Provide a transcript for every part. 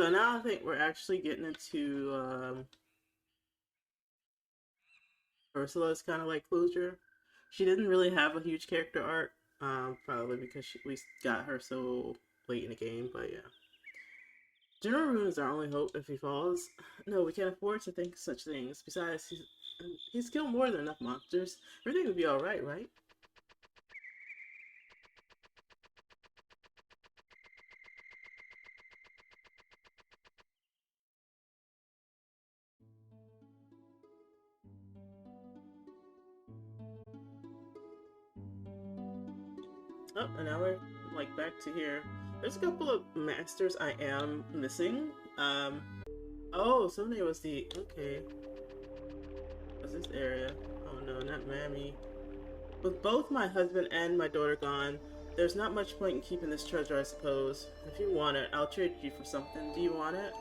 So now I think we're actually getting into Ursula's kind of like closure. She didn't really have a huge character arc, probably because we got her so late in the game. But yeah, General Rune is our only hope if he falls. No, we can't afford to think such things. Besides, he's killed more than enough monsters. Everything would be all right, right? Oh, and now we're like back to here. There's a couple of masters I am missing. Oh, Sunday was the okay. What's this area? Oh no, not Mammy. With both my husband and my daughter gone, there's not much point in keeping this treasure, I suppose. If you want it, I'll trade you for something. Do you want it?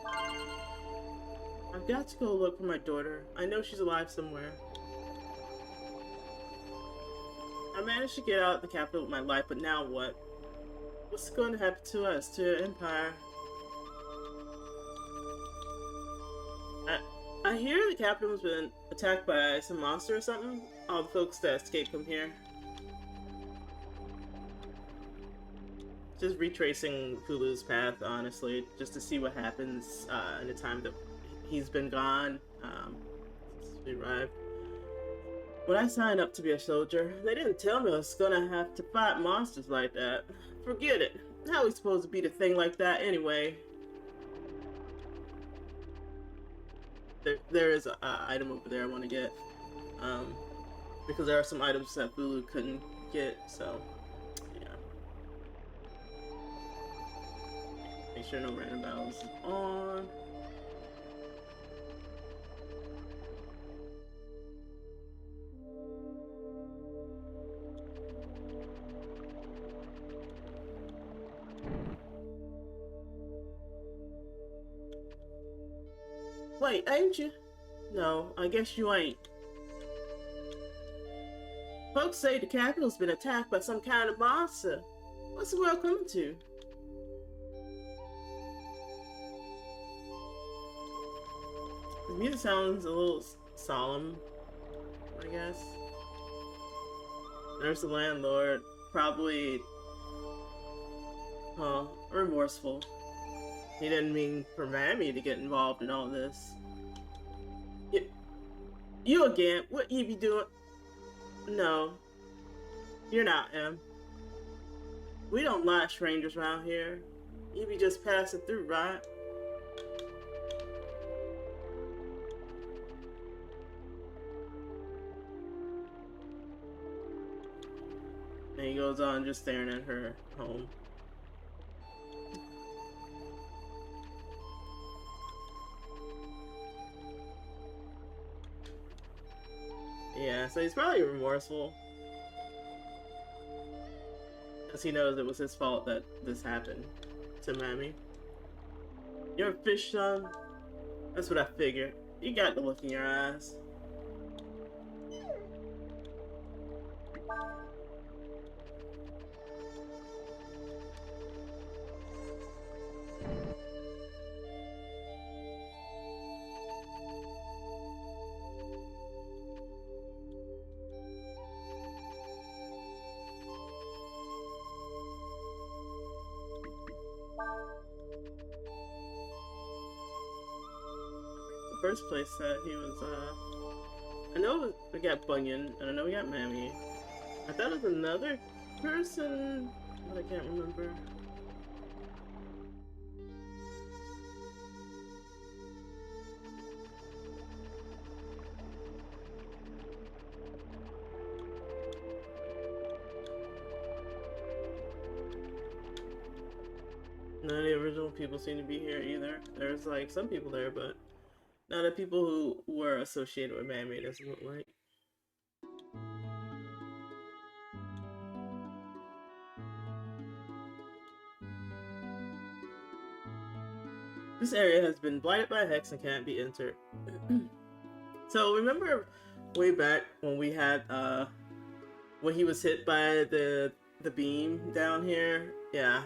I've got to go look for my daughter. I know she's alive somewhere. I managed to get out of the capital with my life, but now what? What's going to happen to us, to the Empire? I hear the capital has been attacked by some monster or something. All the folks that escaped from here. Just retracing Hulu's path, honestly, just to see what happens in the time that he's been gone. Since we arrived. When I signed up to be a soldier, they didn't tell me I was gonna have to fight monsters like that. Forget it. How are we supposed to beat a thing like that anyway? There is an item over there I want to get. Because there are some items that Hulu couldn't get, so yeah. Make sure no random battles is on. Wait, ain't you? No, I guess you ain't. Folks say the capital's been attacked by some kind of monster. What's the world coming to? The music sounds a little solemn, I guess. There's the landlord, probably, remorseful. He didn't mean for Mammy to get involved in all this. You again? What you be doing? No, you're not, Em. We don't like strangers around here. You be just passing through, right? And he goes on just staring at her home. Yeah, so he's probably remorseful. Because he knows it was his fault that this happened to Mammy. You're a fish, son? That's what I figured. You got the look in your eyes. The first place that he was, I know we got Bunyan, and I know we got Mammy. I thought it was another person, but I can't remember. None of the original people seem to be here either. There's like some people there, but not the people who were associated with Mammy, it doesn't look like. This area has been blighted by a hex and can't be entered. So remember way back when we had when he was hit by the beam down here? Yeah.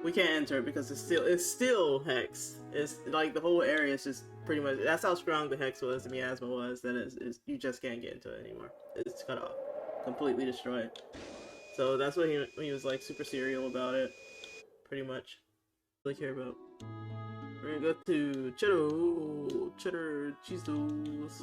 We can't enter it because it's still hex. It's like the whole area is just pretty much, that's how strong the hex was, the miasma was, that is you just can't get into it anymore. It's cut off. Completely destroyed. So that's what he was like super serial about it. Pretty much. Really care about. We're gonna go to cheddar cheese doodles.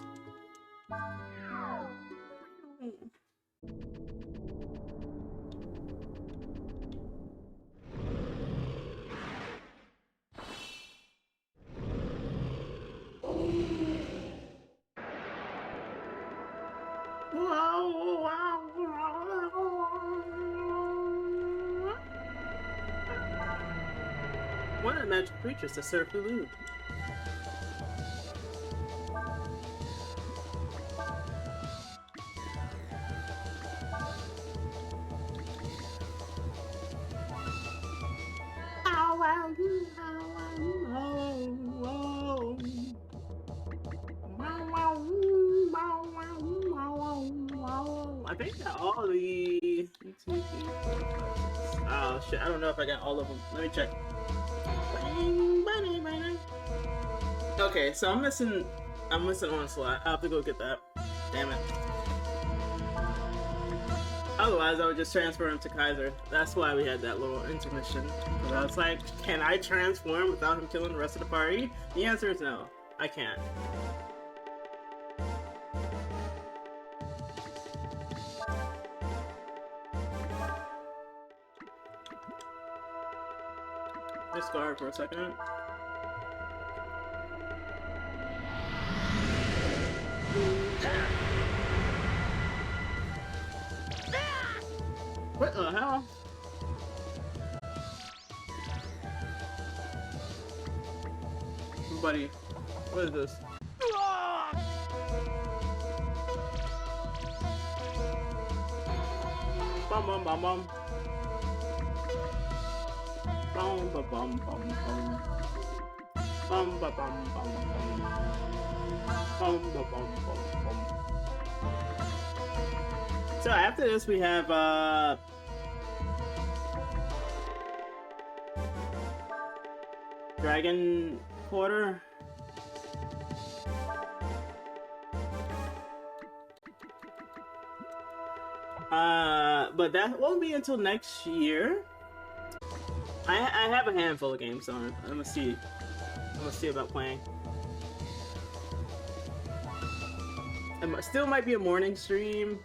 One of the magical creatures to serve Hulu. I think that all the... Oh shit, I don't know if I got all of them. Let me check. Okay, so I'm missing Onslaught. I'll have to go get that. Damn it. Otherwise, I would just transfer him to Kaiser. That's why we had that little intermission. Because I was like, can I transform without him killing the rest of the party? The answer is no. I can't. Just guard for a second. What the hell? Buddy, what is this? Bum bum bum bum. Bum ba bum bum bum. Bum ba bum bum bum. Bum ba bum bum bum. So after this we have Dragon Quarter. But that won't be until next year. I have a handful of games on it. I'm gonna see about playing. It still might be a morning stream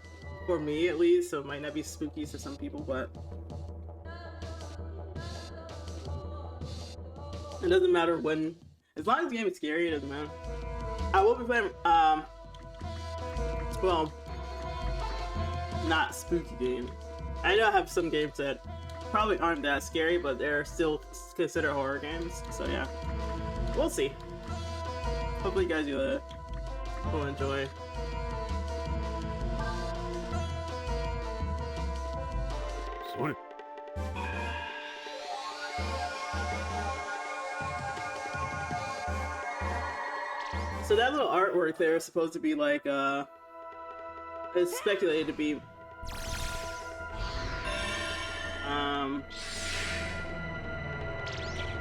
for me at least, so it might not be spooky to some people, but it doesn't matter when, as long as the game is scary, it doesn't matter. I will be playing well, not spooky games. I know I have some games that probably aren't that scary, but they're still considered horror games, so yeah. We'll see. Hopefully you guys will enjoy. Sorry. So that little artwork there is supposed to be like, it's speculated to be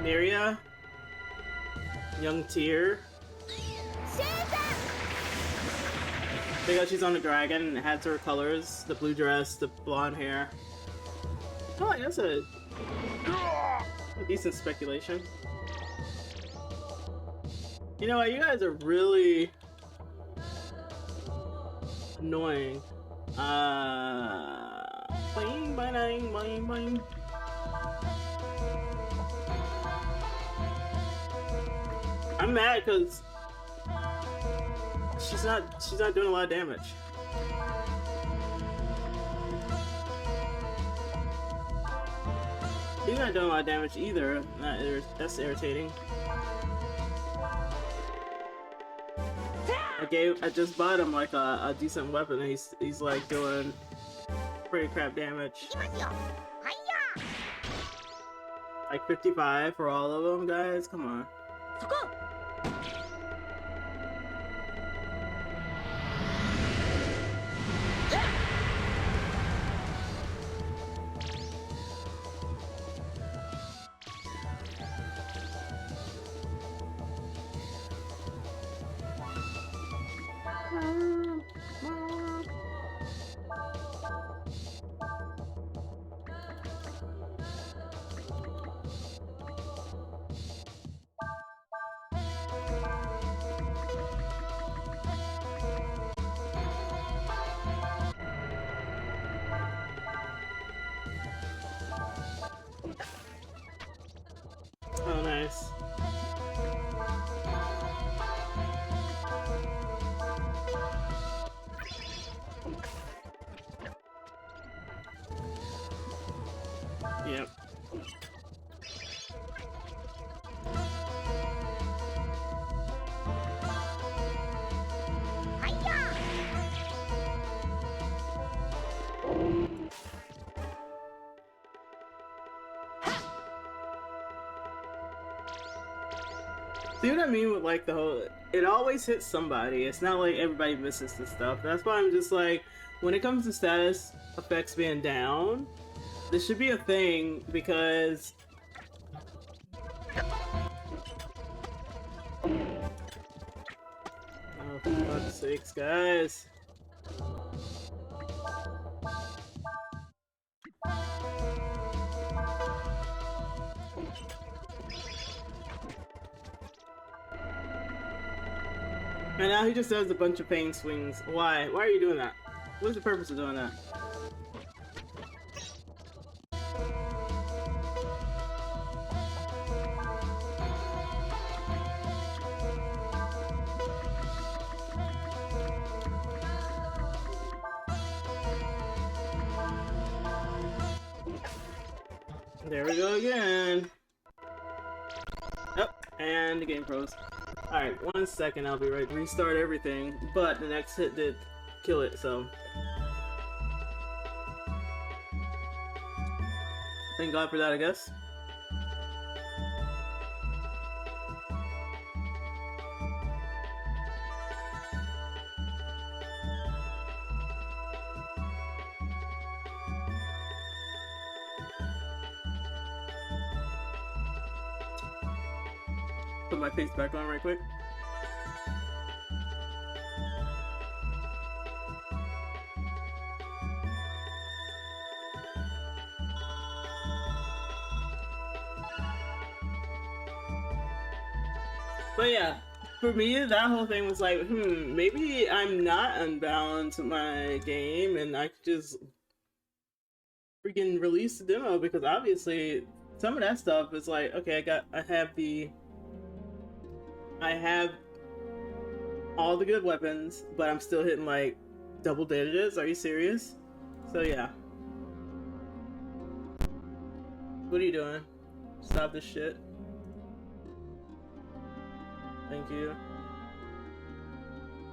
Miria, young Tyr. Because she's on the dragon and it has her colors, the blue dress, the blonde hair. Oh, that's a decent speculation. You know what, you guys are really annoying. Boing, boing, boing, boing. I'm mad because she's not doing a lot of damage. He's not doing a lot of damage either. That's irritating. I just bought him like a decent weapon and he's like doing pretty crap damage. Like 55 for all of them, guys. Come on. See what I mean with like the whole, it always hits somebody. It's not like everybody misses this stuff. That's why I'm just like, when it comes to status effects being down, this should be a thing because oh, for fuck's sakes, guys. And now he just does a bunch of pain swings. Why? Why are you doing that? What's the purpose of doing that? There we go again. Oh, and the game froze. Alright, 1 second, I'll be right. Restart everything, but the next hit did kill it, so. Thank God for that, I guess. Put my face back on right quick. But yeah, for me, that whole thing was like, maybe I'm not unbalanced in my game and I could just freaking release the demo, because obviously some of that stuff is like, okay, I have all the good weapons, but I'm still hitting like double digits. Are you serious? So yeah. What are you doing? Stop this shit. Thank you.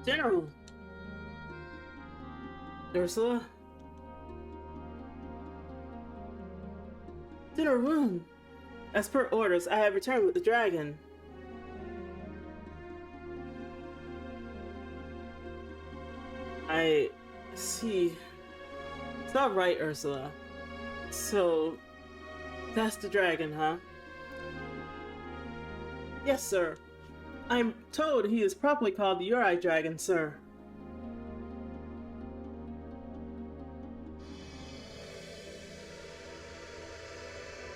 General! Ursula? Dinner room! As per orders, I have returned with the dragon. I see. It's not right, Ursula. So, that's the dragon, huh? Yes, sir. I'm told he is properly called the Uri Dragon, sir.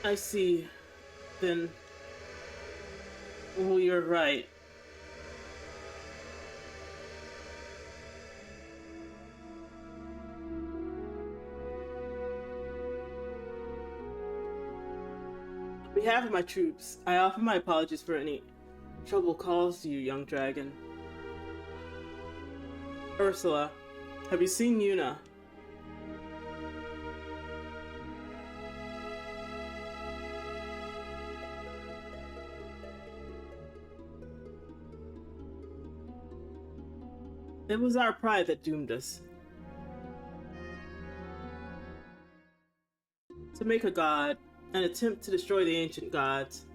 I see. Then, well, you're right. On behalf of my troops, I offer my apologies for any trouble caused you, young dragon. Ursula, have you seen Yuna? It was our pride that doomed us. To make a god, an attempt to destroy the ancient gods.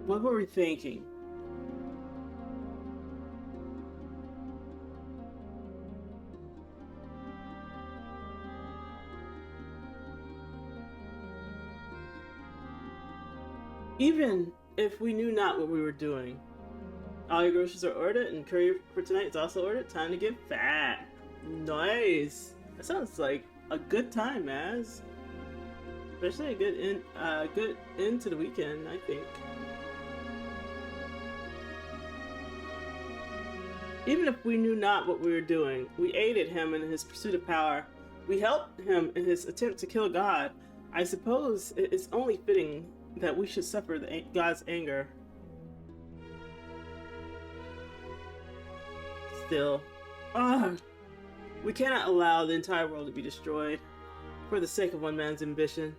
What were we thinking? Even if we knew not what we were doing. All your groceries are ordered and curry for tonight is also ordered. Time to get fat. Nice. That sounds like a good time, Maz. Especially a good end to the weekend, I think. Even if we knew not what we were doing, we aided him in his pursuit of power. We helped him in his attempt to kill God. I suppose it is only fitting that we should suffer God's anger. Still, we cannot allow the entire world to be destroyed for the sake of one man's ambition.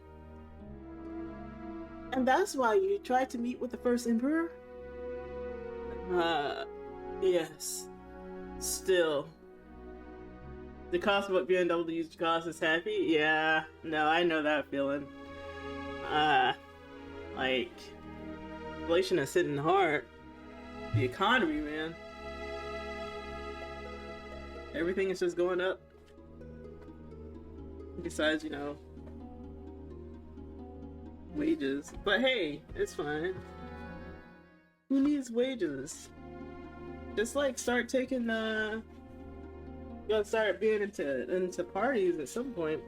And that's why you tried to meet with the first emperor? Yes. Still, The cost of being able to use your cost is happy? Yeah, no, I know that feeling. Like, inflation is hitting hard. The economy, man. Everything is just going up. Besides, you know, wages. But hey, it's fine. Who needs wages? Just like start taking gotta start being into parties at some point.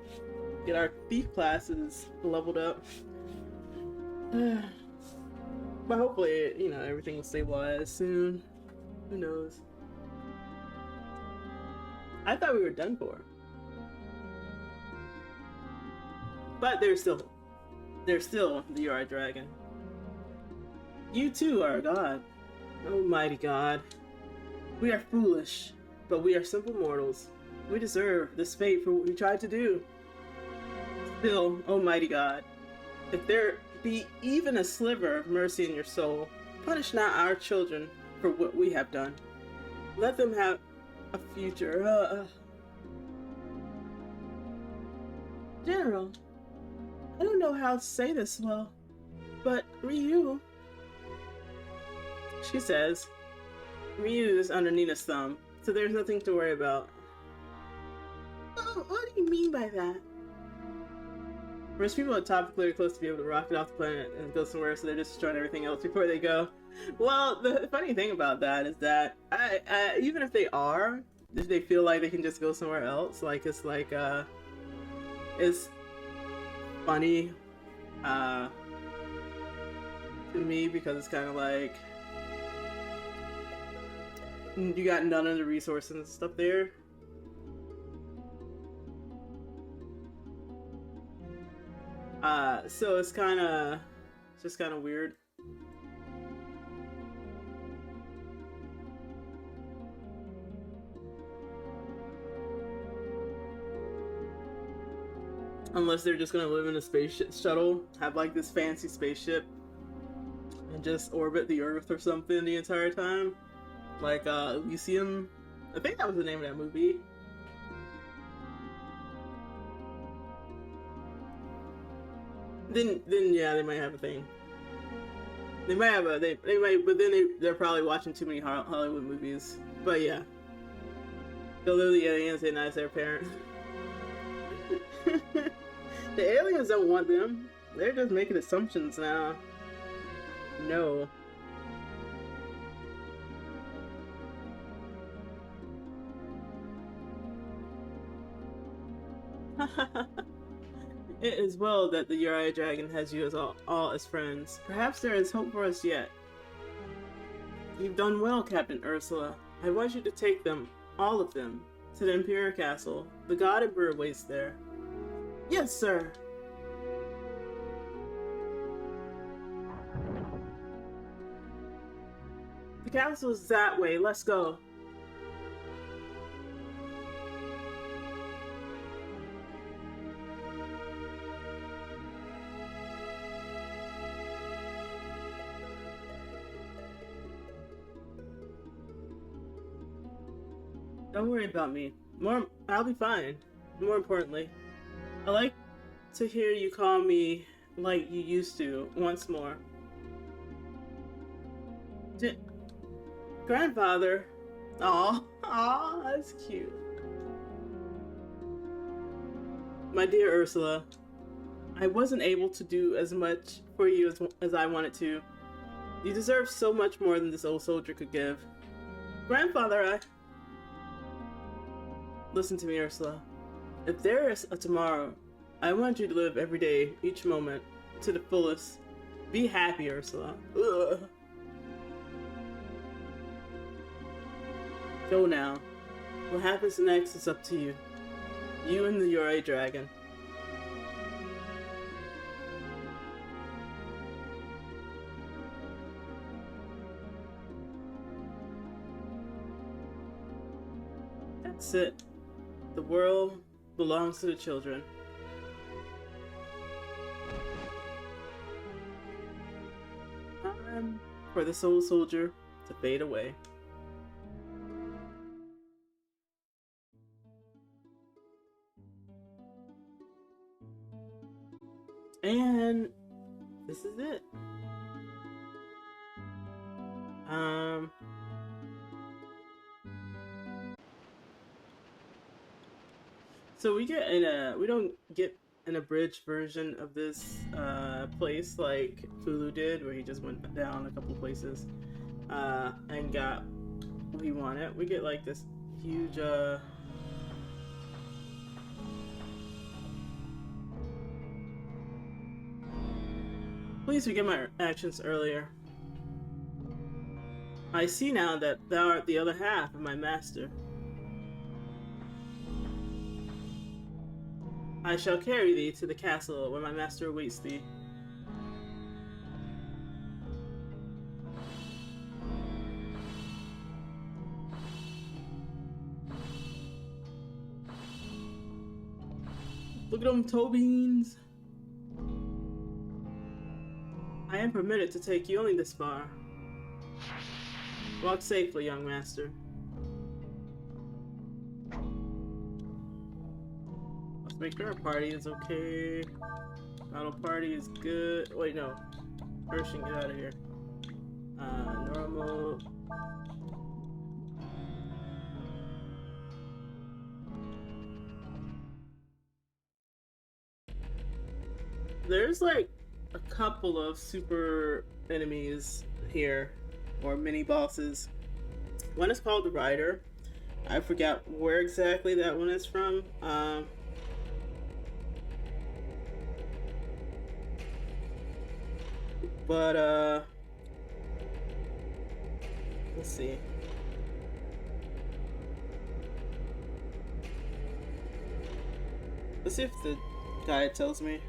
Get our thief classes leveled up. But hopefully, you know, everything will stabilize soon. Who knows? I thought we were done for. But there's still the Uri Dragon. You too are a god. Almighty God. We are foolish, but we are simple mortals. We deserve this fate for what we tried to do. Still, Almighty God, if there be even a sliver of mercy in your soul, punish not our children for what we have done. Let them have a future. General, I don't know how to say this well, but Ryu, she says. Ryu is under Nina's thumb, so there's nothing to worry about. Oh, what do you mean by that? Most people at top clearly close to be able to rocket off the planet and go somewhere, so they're just destroying everything else before they go. Well, the funny thing about that is that even if they are, if they feel like they can just go somewhere else, like it's funny to me because it's kind of like you got none of the resources and stuff there. So it's just kind of weird. Unless they're just gonna live in a space shuttle, have like this fancy spaceship, and just orbit the Earth or something the entire time. Like, Elysium. I think that was the name of that movie. Then yeah, they might have a thing. They might have a, they might, but then they're probably watching too many Hollywood movies. But yeah. They'll literally the aliens, they not their parents. The aliens don't want them. They're just making assumptions now. No. It is well that the Uri Dragon has you as all as friends. Perhaps there is hope for us yet. You've done well, Captain Ursula. I want you to take them, all of them, to the Imperial Castle. The God Emperor waits there. Yes, sir. The castle is that way. Let's go. Don't worry about me. I'll be fine. More importantly, I like to hear you call me like you used to once more. Grandfather. Aw, that's cute. My dear Ursula, I wasn't able to do as much for you as I wanted to. You deserve so much more than this old soldier could give. Grandfather, Listen to me, Ursula. If there is a tomorrow, I want you to live every day, each moment, to the fullest. Be happy, Ursula. Ugh. Go now. What happens next is up to you. You and the Uri Dragon. That's it. The world belongs to the children. Time for this old soldier to fade away. And this is it. So we get in a we don't get an abridged version of this place like Fulu did, where he just went down a couple places and got what he wanted. We get like this huge at least we get my actions earlier. I see now that thou art the other half of my master. I shall carry thee to the castle where my master awaits thee. Look at them toe beans. I am permitted to take you only this far. Walk safely, young master. Let's make sure our party is okay. Battle party is good. Wait, no. Pershing, get out of here. Normal. There's like a couple of super enemies here, or mini bosses. One is called the Rider. I forgot where exactly that one is from. But let's see. Let's see if the guide tells me.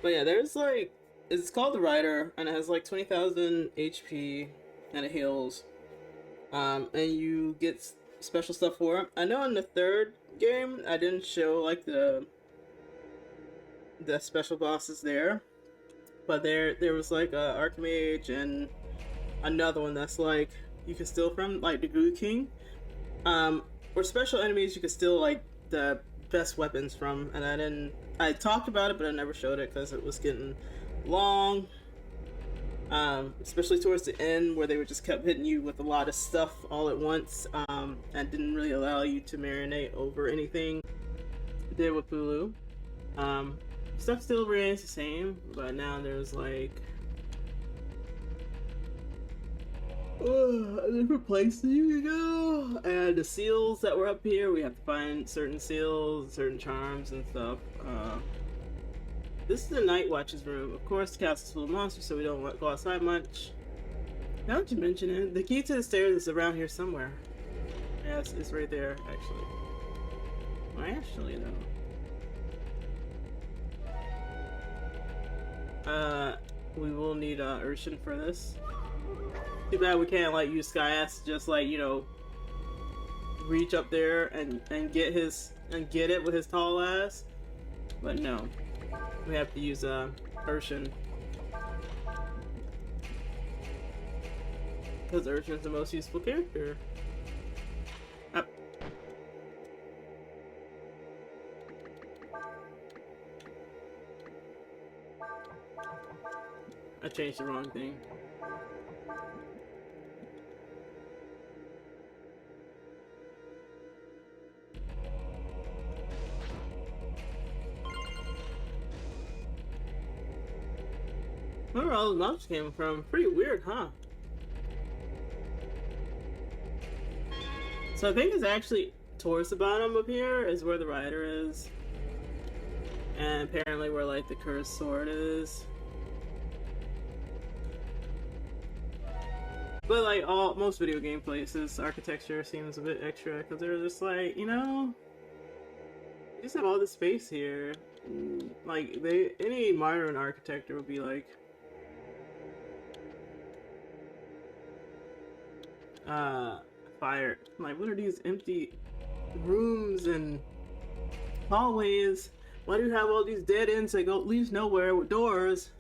But yeah, there's like, it's called the Rider, and it has like 20,000 HP, and it heals. And you get special stuff for it. I know in the third game, I didn't show like the special bosses there, but there was like a Archmage and another one that's like you can steal from, like the Goo King. Or special enemies you can steal like the best weapons from, and I talked about it, but I never showed it because it was getting long. Especially towards the end where they were just kept hitting you with a lot of stuff all at once, and didn't really allow you to marinate over anything. It did with Hulu. Stuff still remains the same, but now there's like a different places you can go, and the seals that were up here, we have to find certain seals, certain charms and stuff. This is the Night Watch's room. Of course, the castle's full of monsters, so we don't go outside much. Now that you mention it, the key to the stairs is around here somewhere. Yes, it's right there, actually. Well, actually, though. We will need Urshan for this. Too bad we can't like use Sky Ass to just like, you know, reach up there and get it with his tall ass. But no. We have to use Urshan. Because Urshan's the most useful character. Up. I changed the wrong thing. Where all the monsters came from? Pretty weird, huh? So I think it's actually towards the bottom up here is where the Rider is. And apparently where like the cursed sword is. But like most video game places, architecture seems a bit extra because they're just like, you know, you just have all this space here. Like any modern architecture would be like, fire. Like, what are these empty rooms and hallways? Why do you have all these dead ends that go leaves nowhere with doors?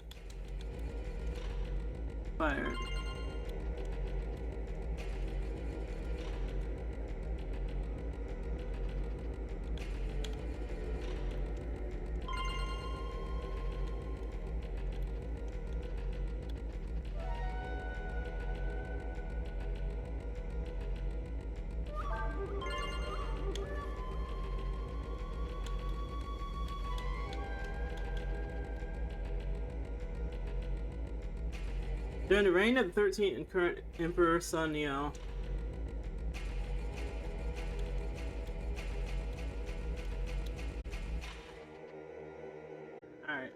Fire. During the reign of the 13th and current Emperor Sun Neo. Alright.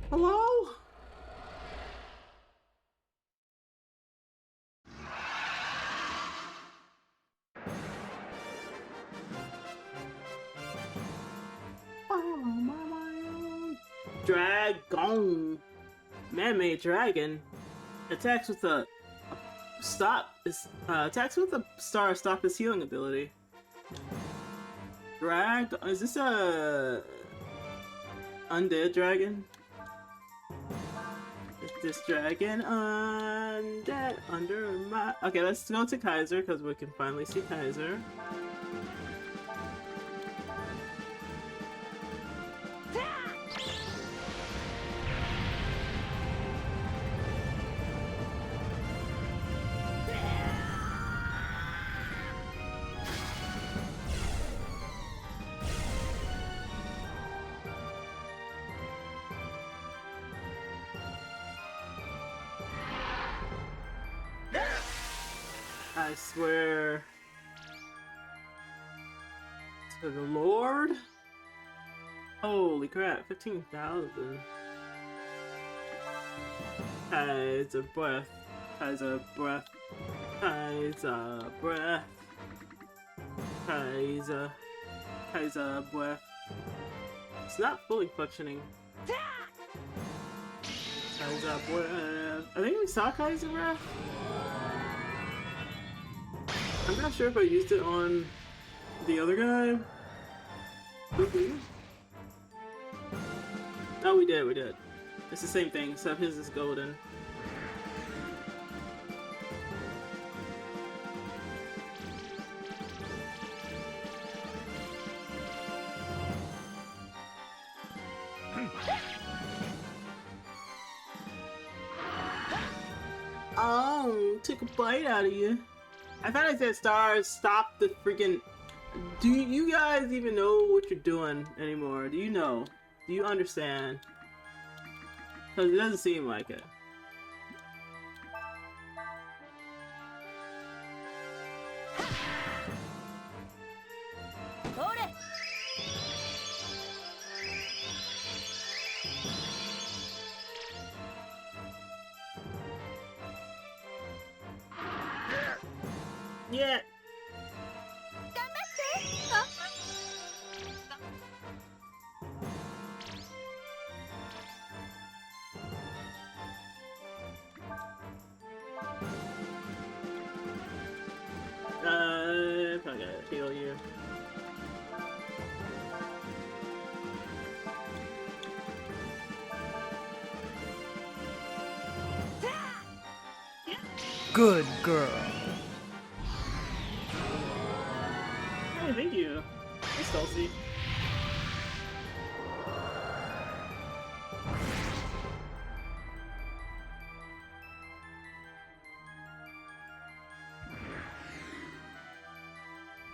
Hello? Dragon. Man-made dragon attacks with a attacks with a star stop his healing ability. Is this a undead dragon? Is this dragon undead under my... Okay, let's go to Kaiser because we can finally see Kaiser. I swear to the Lord. Holy crap, 15,000. Kaiser breath. Kaiser breath. Kaiser breath. Kaiser breath. It's not fully functioning. Kaiser breath. I think we saw Kaiser breath. I'm not sure if I used it on the other guy. Oh, we did. It's the same thing, except his is golden. Oh, took a bite out of you. I thought I said stars, stop the freaking... Do you guys even know what you're doing anymore? Do you know? Do you understand? Because it doesn't seem like it. Yeah. Probably gotta heal you. Good girl. Hey, thank you. Hey, Stolzy.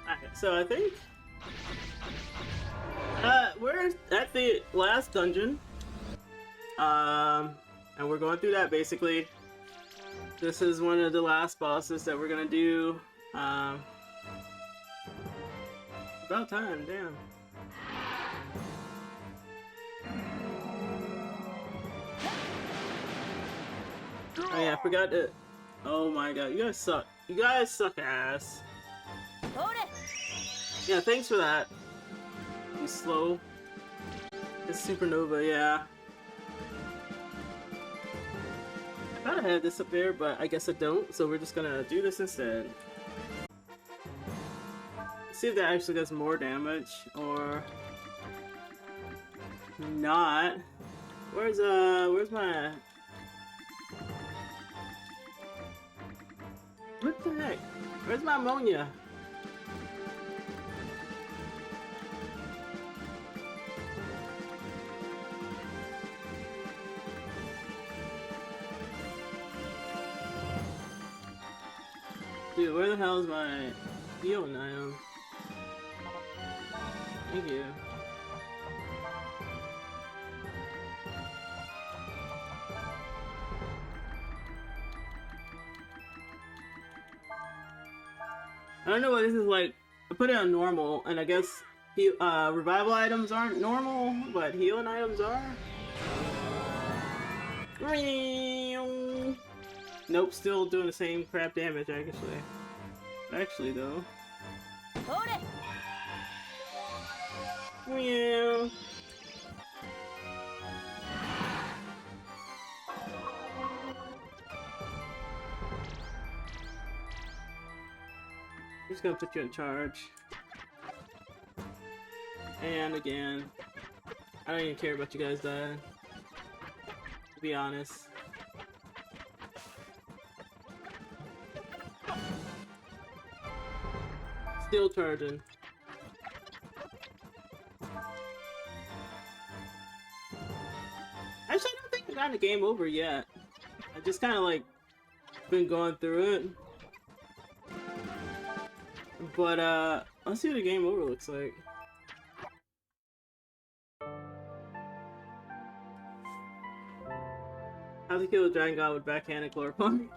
Alright, so I think we're at the last dungeon. And we're going through that basically. This is one of the last bosses that we're gonna do. About time, damn. Oh yeah, I forgot to... Oh my god, you guys suck. You guys suck ass. Yeah, thanks for that. You slow. It's supernova, yeah. I thought I had this up there, but I guess I don't, so we're just gonna do this instead. See if that actually does more damage, or not. Where's my... What the heck? Where's my ammonia? Dude, where the hell is my healing item? Thank you. I don't know what this is like. I put it on normal, and I guess revival items aren't normal, but healing items are. Nope, still doing the same crap damage, actually. Actually, though. Meow. Just gonna put you in charge. And again, I don't even care about you guys dying. To be honest. Still charging. Actually, I don't think I've gotten the game over yet. I just kind of like been going through it. But let's see what the game over looks like. How to kill a dragon god with backhanded chloroform.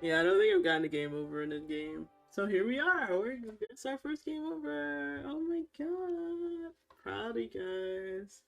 Yeah, I don't think I've gotten the game over in this game. So here we are. It's our first game over. Oh my god. Proud of you guys.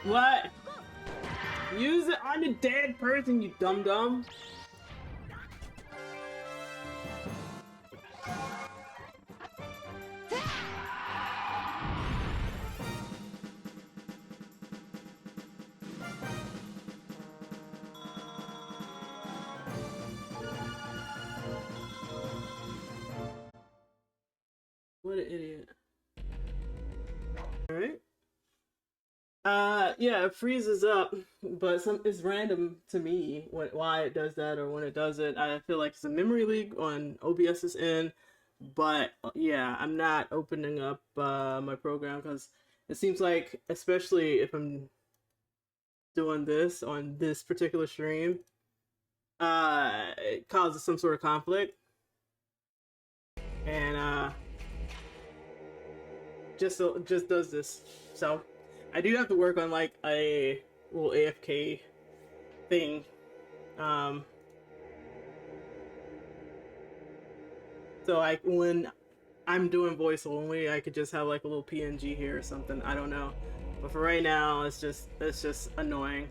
What? Use it on the dead person, you dum-dum. What an idiot. Alright. Yeah, it freezes up, but it's random to me why it does that or when it does it. I feel like it's a memory leak on OBS's end, but yeah, I'm not opening up my program because it seems like, especially if I'm doing this on this particular stream, it causes some sort of conflict, and just does this. So I do have to work on like a little AFK thing. So when I'm doing voice only, I could just have like a little PNG here or something. I don't know. But for right now, it's just annoying.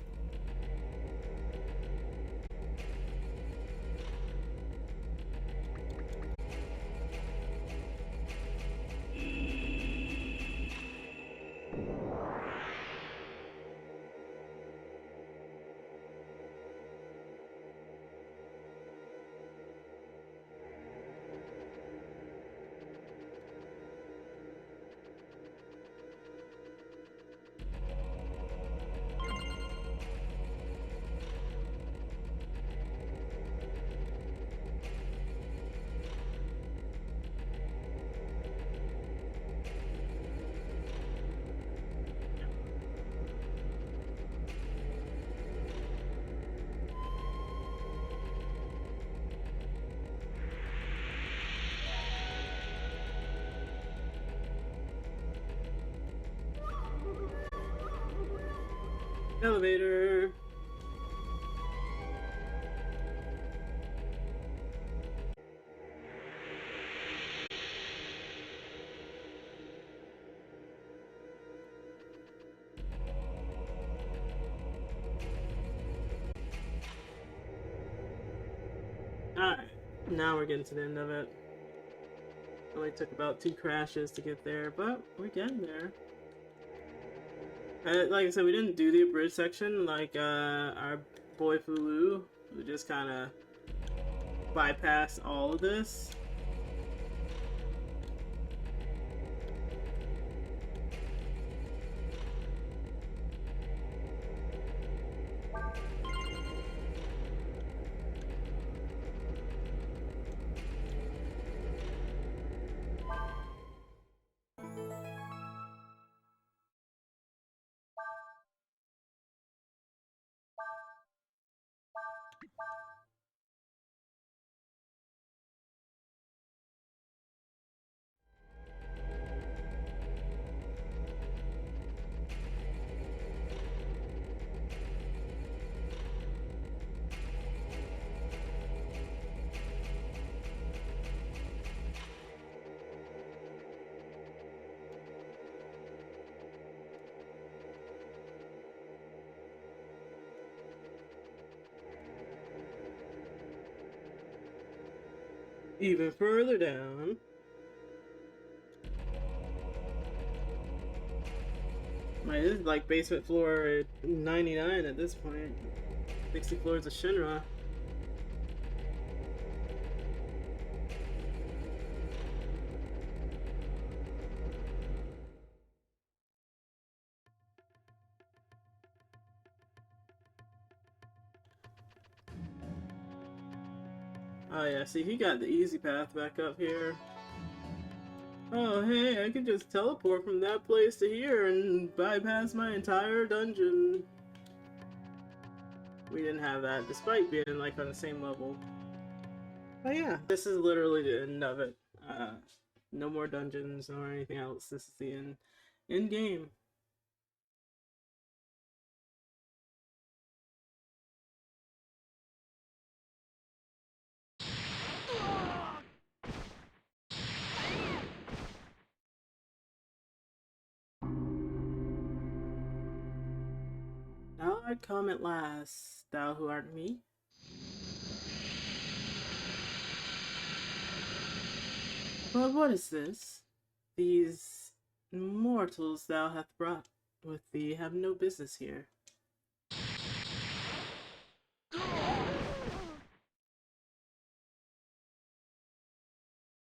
Elevator. Alright, now we're getting to the end of it. Only took about 2 crashes to get there, but we're getting there. Like I said, we didn't do the bridge section like our boy Fulu, who just kind of bypassed all of this. Even further down. Right, this is like basement floor 99 at this point. 60 floors of Shinra. Oh yeah, see, he got the easy path back up here. Oh hey, I can just teleport from that place to here and bypass my entire dungeon. We didn't have that, despite being like on the same level. But yeah, this is literally the end of it. No more dungeons or anything else. This is the end game. Thou art come at last, thou who art me. But what is this? These mortals thou hath brought with thee have no business here.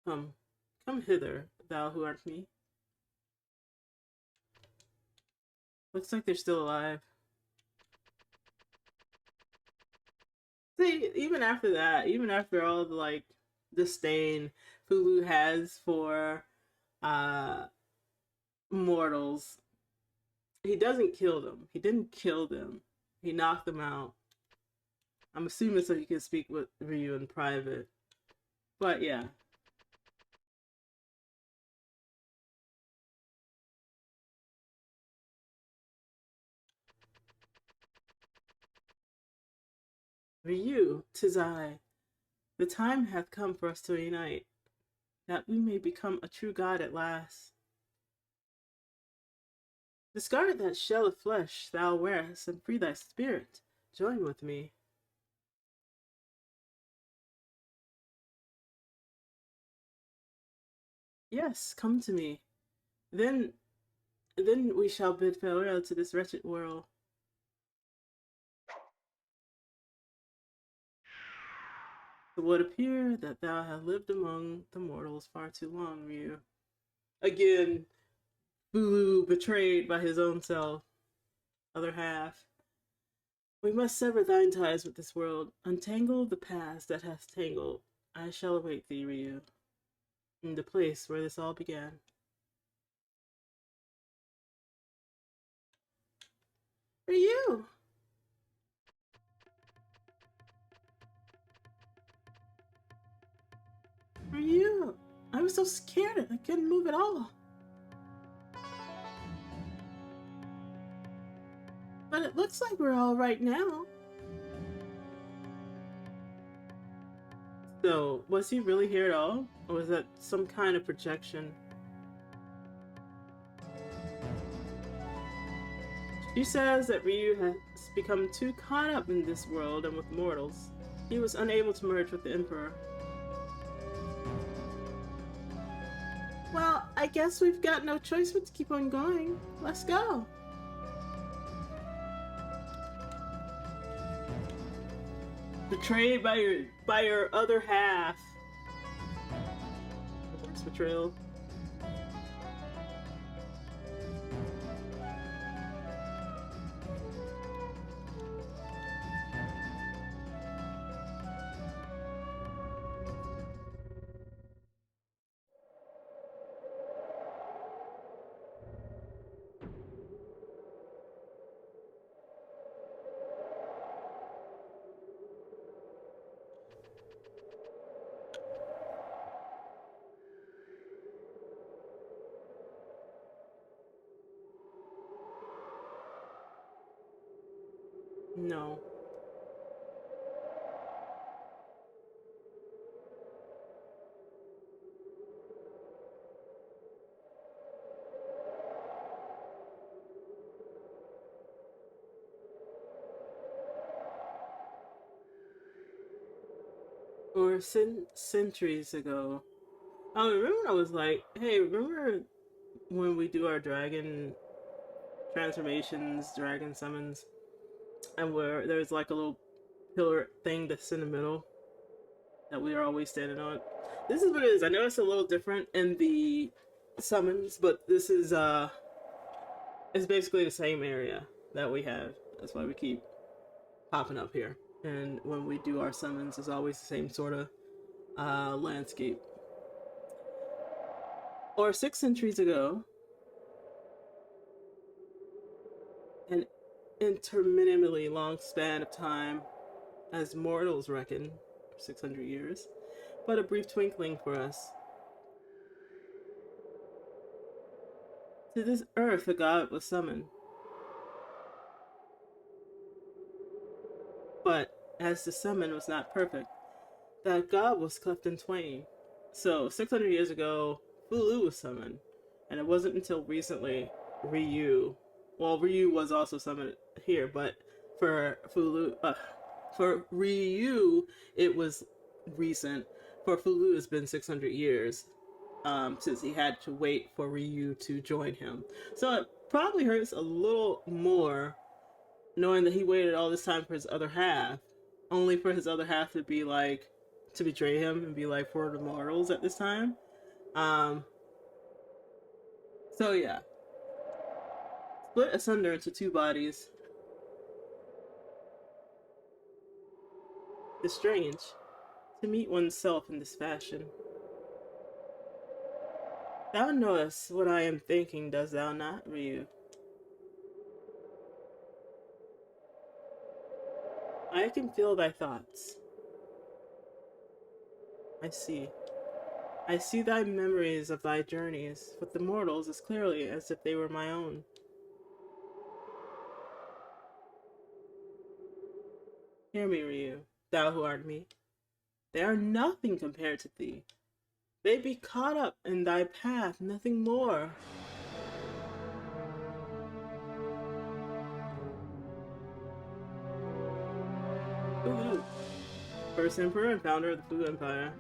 Come hither, thou who art me. Looks like they're still alive. See, even after that, even after all the like disdain Fulu has for mortals, he doesn't kill them. He didn't kill them. He knocked them out. I'm assuming so he can speak with Ryu in private. But yeah. Ryu, 'tis I. The time hath come for us to unite, that we may become a true god at last. Discard that shell of flesh thou wearest, and free thy spirit. Join with me. Yes, come to me. Then we shall bid farewell to this wretched world. It would appear that thou hast lived among the mortals far too long, Ryu. Again, Bulu betrayed by his own self. Other half. We must sever thine ties with this world. Untangle the past that hath tangled. I shall await thee, Ryu, in the place where this all began. Ryu! Ryu! I was so scared I couldn't move at all. But But it looks like we're all right now. So, was he really here at all? Or was that some kind of projection? She says that Ryu has become too caught up in this world and with mortals. He was unable to merge with the Emperor. Well, I guess we've got no choice but to keep on going. Let's go. Betrayed by your other half. Reverse betrayal. No. Or centuries ago. I remember when I was like, hey, remember when we do our dragon transformations, dragon summons, and where there's like a little pillar thing that's in the middle that we are always standing on? This is what it is. I know it's a little different in the summons, but this is it's basically the same area that we have. That's why we keep popping up here. And when we do our summons, it's always the same sort of landscape. Or 6 centuries ago, an interminably long span of time, as mortals reckon, 600 years, but a brief twinkling for us. To this earth a god was summoned. But as the summon was not perfect, that god was cleft in twain. So 600 years ago, Fulu was summoned, and it wasn't until recently Ryu. Well, Ryu was also summoned here, but for for Ryu, it was recent. For Fulu, it's been 600 years since he had to wait for Ryu to join him. So it probably hurts a little more knowing that he waited all this time for his other half, only for his other half to be like, to betray him and be like, for the mortals at this time. So yeah. Split asunder into 2 bodies. It's strange to meet oneself in this fashion. Thou knowest what I am thinking, dost thou not, Ryu? I can feel thy thoughts. I see. I see thy memories of thy journeys with the mortals as clearly as if they were my own. Hear me, Ryu, thou who art me. They are nothing compared to thee. They be caught up in thy path, nothing more. Fulu, first emperor and founder of the Fulu Empire.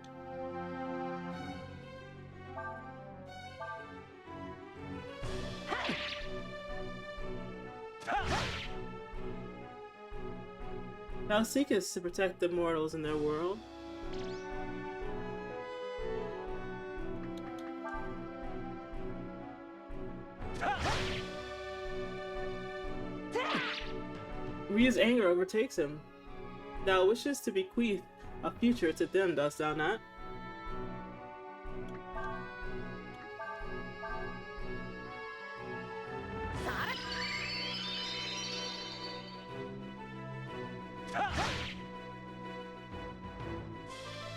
Thou seekest to protect the mortals in their world. Ryu's anger overtakes him. Thou wishes to bequeath a future to them, dost thou not?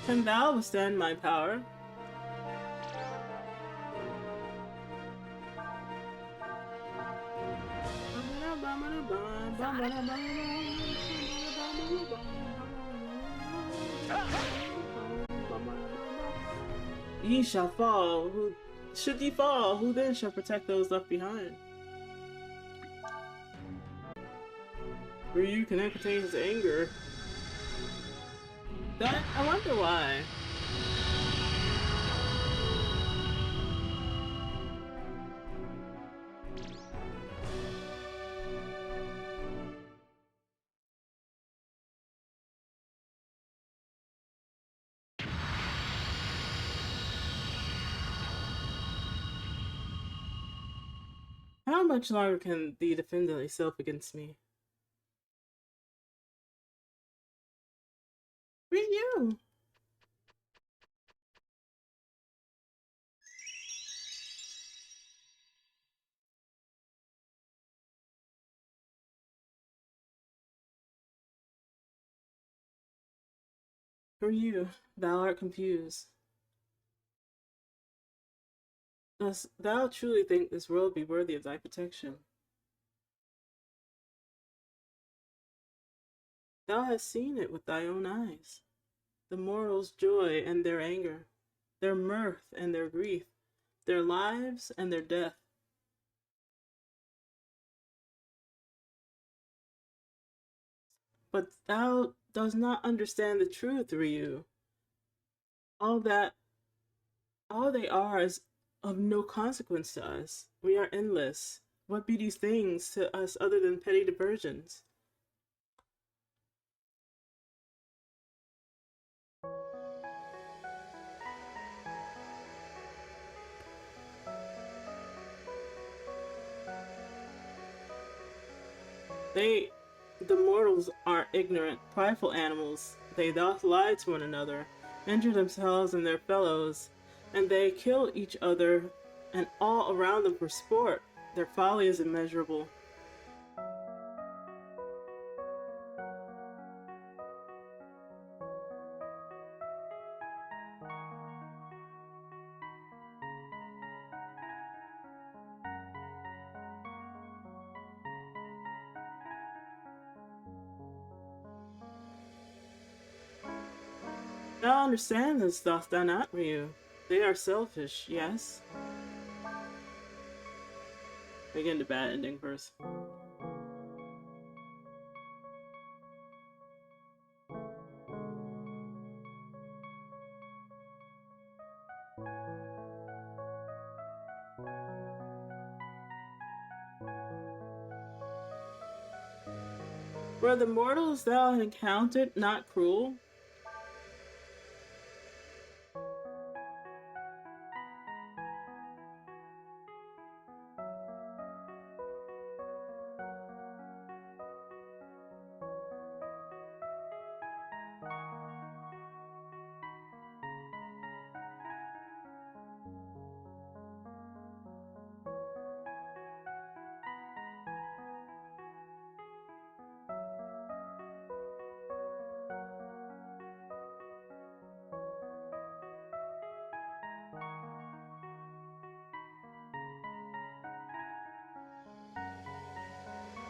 Can thou withstand my power? Ye shall fall. Who should ye fall? Who then shall protect those left behind? Ryu cannot contain his anger. I wonder why. How much longer can thee defend thyself against me? Ryu! Ryu, thou art confused. Dost thou truly think this world be worthy of thy protection? Thou hast seen it with thy own eyes. The mortals' joy and their anger, their mirth and their grief, their lives and their death. But thou dost not understand the truth, Ryu. All they are is of no consequence to us. We are endless. What be these things to us other than petty diversions? The mortals are ignorant, prideful animals. They doth lie to one another, injure themselves and their fellows, and they kill each other and all around them for sport. Their folly is immeasurable. Thou understandest, dost thou not, Ryu? They are selfish, yes? Begin the bad ending first. Were the mortals thou encountered not cruel?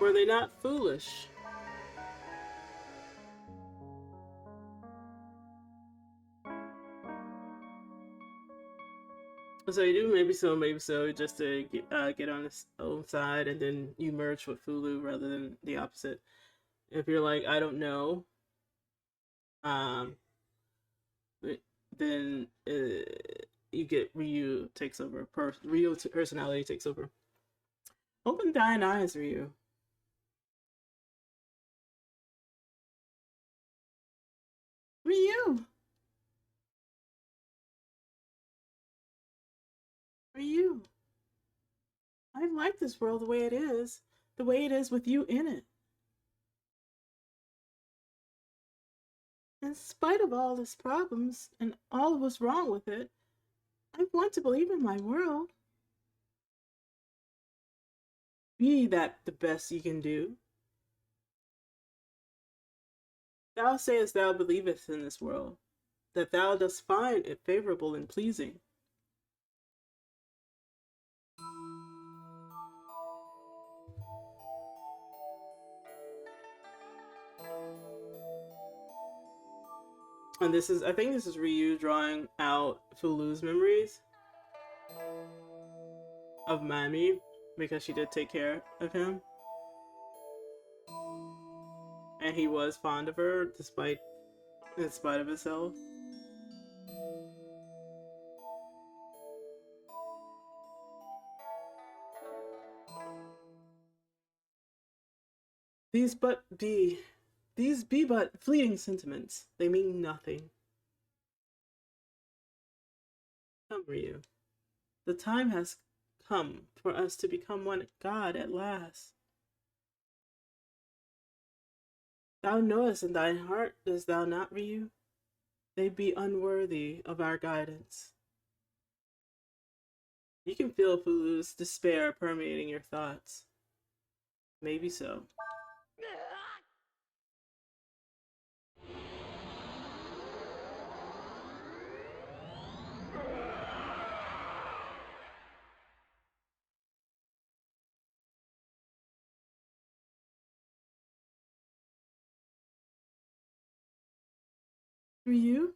Were they not foolish? So you do maybe so, just to get on his own side, and then you merge with Fulu rather than the opposite. If you're like, I don't know, um, then you get Ryu takes over. Ryu personality takes over. Open thine eyes, Ryu. Ryu! Ryu! I like this world the way it is with you in it. In spite of all its problems and all of what's wrong with it, I want to believe in my world. Be that the best you can do. Thou sayest thou believest in this world, that thou dost find it favorable and pleasing. And this is, I think this is Ryu drawing out Fulu's memories of Mami, because she did take care of him. And he was fond of her, in spite of himself. These be but fleeting sentiments. They mean nothing. Come, Ryu. The time has come for us to become one God at last. Thou knowest in thine heart, dost thou not, Ryu? They be unworthy of our guidance. You can feel Fulu's despair permeating your thoughts. Maybe so. Ryu?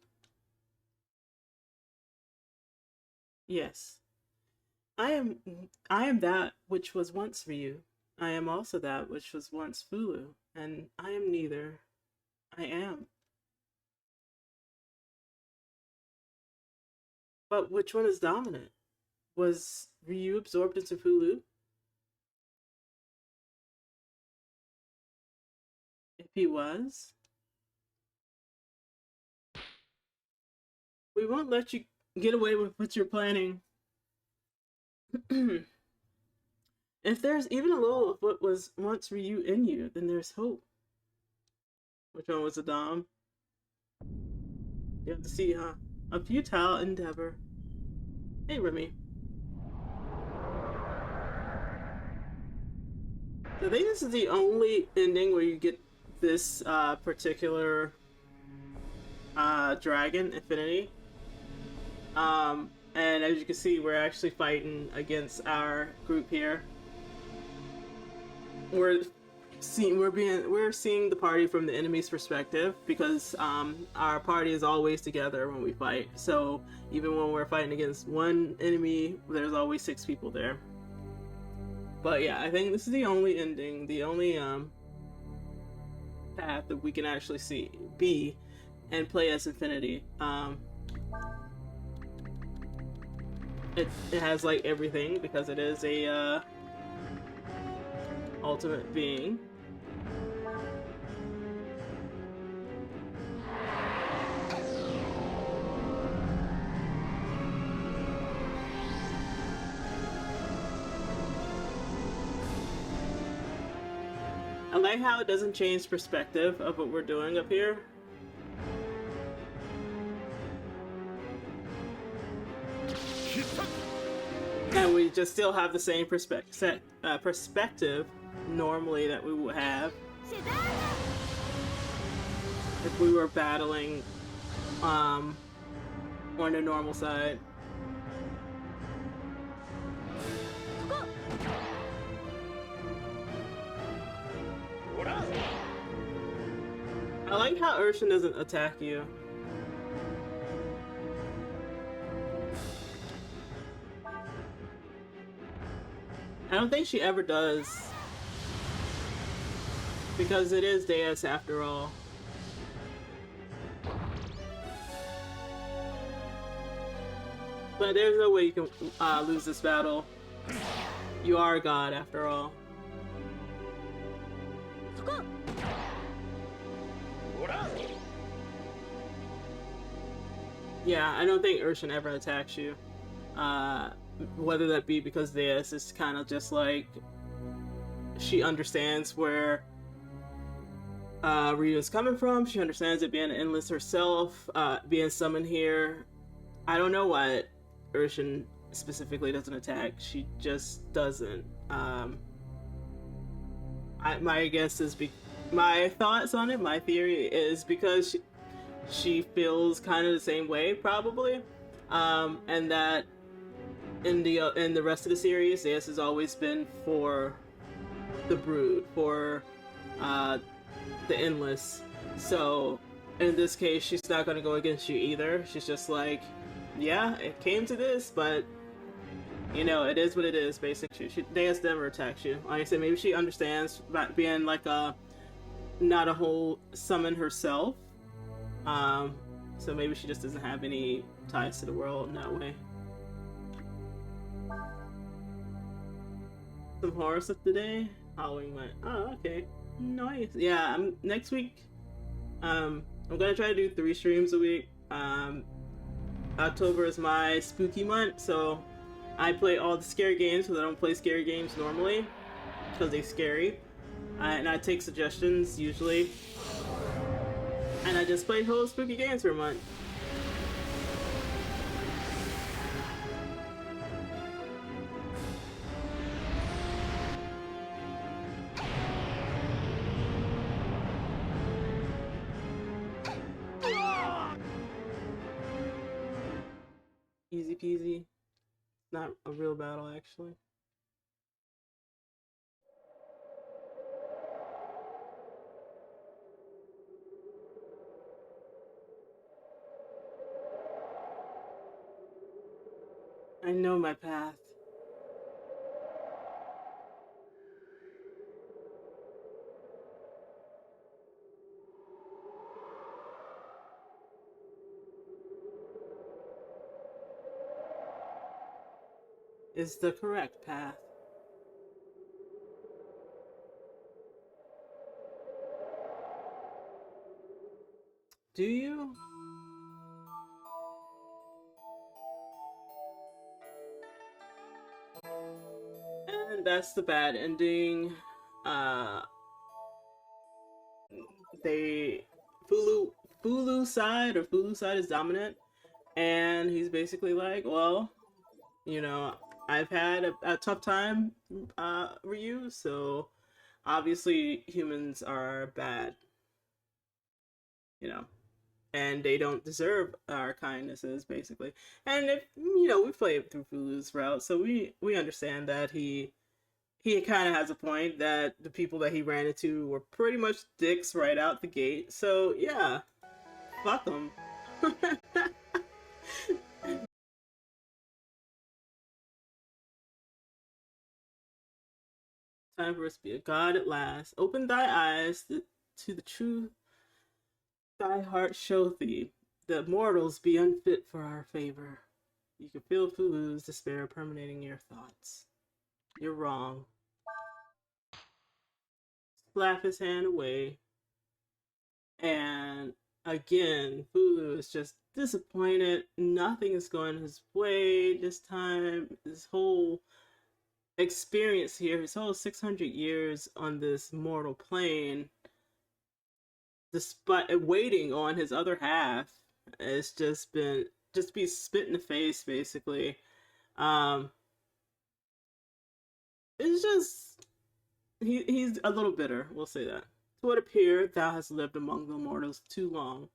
Yes. I am that which was once Ryu. I am also that which was once Fulu, and I am neither. I am. But which one is dominant? Was Ryu absorbed into Fulu? If he was, we won't let you get away with what you're planning. If there's even a little of what was once Ryu in you, then there's hope. Which one was the Dom? You have to see, huh? A futile endeavor. Hey, Remy. I think this is the only ending where you get this particular dragon, Infinity. And as you can see, we're actually fighting against our group here. We're seeing the party from the enemy's perspective, because our party is always together when we fight. So even when we're fighting against one enemy, there's always 6 people there. But yeah, I think this is the only ending, the only path that we can actually be and play as Infinity. It has like everything, because it is a ultimate being. I like how it doesn't change perspective of what we're doing up here. And we just still have the same perspective normally that we would have if we were battling on the normal side. I like how Urshan doesn't attack you. I don't think she ever does, because it is Deus after all. But there's no way you can lose this battle. You are a god after all. Yeah, I don't think Urshan ever attacks you. Whether that be because Deus is kind of just like, she understands where Ryu is coming from. She understands it being endless herself, being summoned here. I don't know why Urshan specifically doesn't attack. She just doesn't. My guess is my thoughts on it. My theory is because she feels kind of the same way, probably, and that in the rest of the series, Deus has always been for the Brood, for the Endless. So in this case, she's not gonna go against you either. She's just like, yeah, it came to this, but you know, it is what it is. Basically, they has never attacked you. Like I said, maybe she understands about being like a not a whole summon herself. Um, so maybe she just doesn't have any ties to the world in that way. Some horror stuff today. Halloween went. Oh, okay, nice. Yeah, next week. I'm gonna try to do 3 streams a week. October is my spooky month, so I play all the scary games because I don't play scary games normally because they're scary. And I take suggestions usually, and I just play whole spooky games for a month. Easy peasy. Not a real battle, actually. I know my path. Is the correct path. Do you? And that's the bad ending. They Fulu side is dominant, and he's basically like, well, you know, I've had a tough time, Ryu, so obviously humans are bad, you know, and they don't deserve our kindnesses, basically. And if you know, we played through Fulu's route, so we understand that he kind of has a point that the people that he ran into were pretty much dicks right out the gate. So yeah, fuck them. Time for us to be a god at last. Open thy eyes to the truth. Thy heart show thee that mortals be unfit for our favor. You can feel Fulu's despair permeating your thoughts. You're wrong. Slap his hand away. And again, Fulu is just disappointed. Nothing is going his way this time. This whole experience here, his whole 600 years on this mortal plane, despite waiting on his other half, it's just be spit in the face, basically. It's just he's a little bitter, we'll say that. To what appear, thou hast lived among the mortals too long.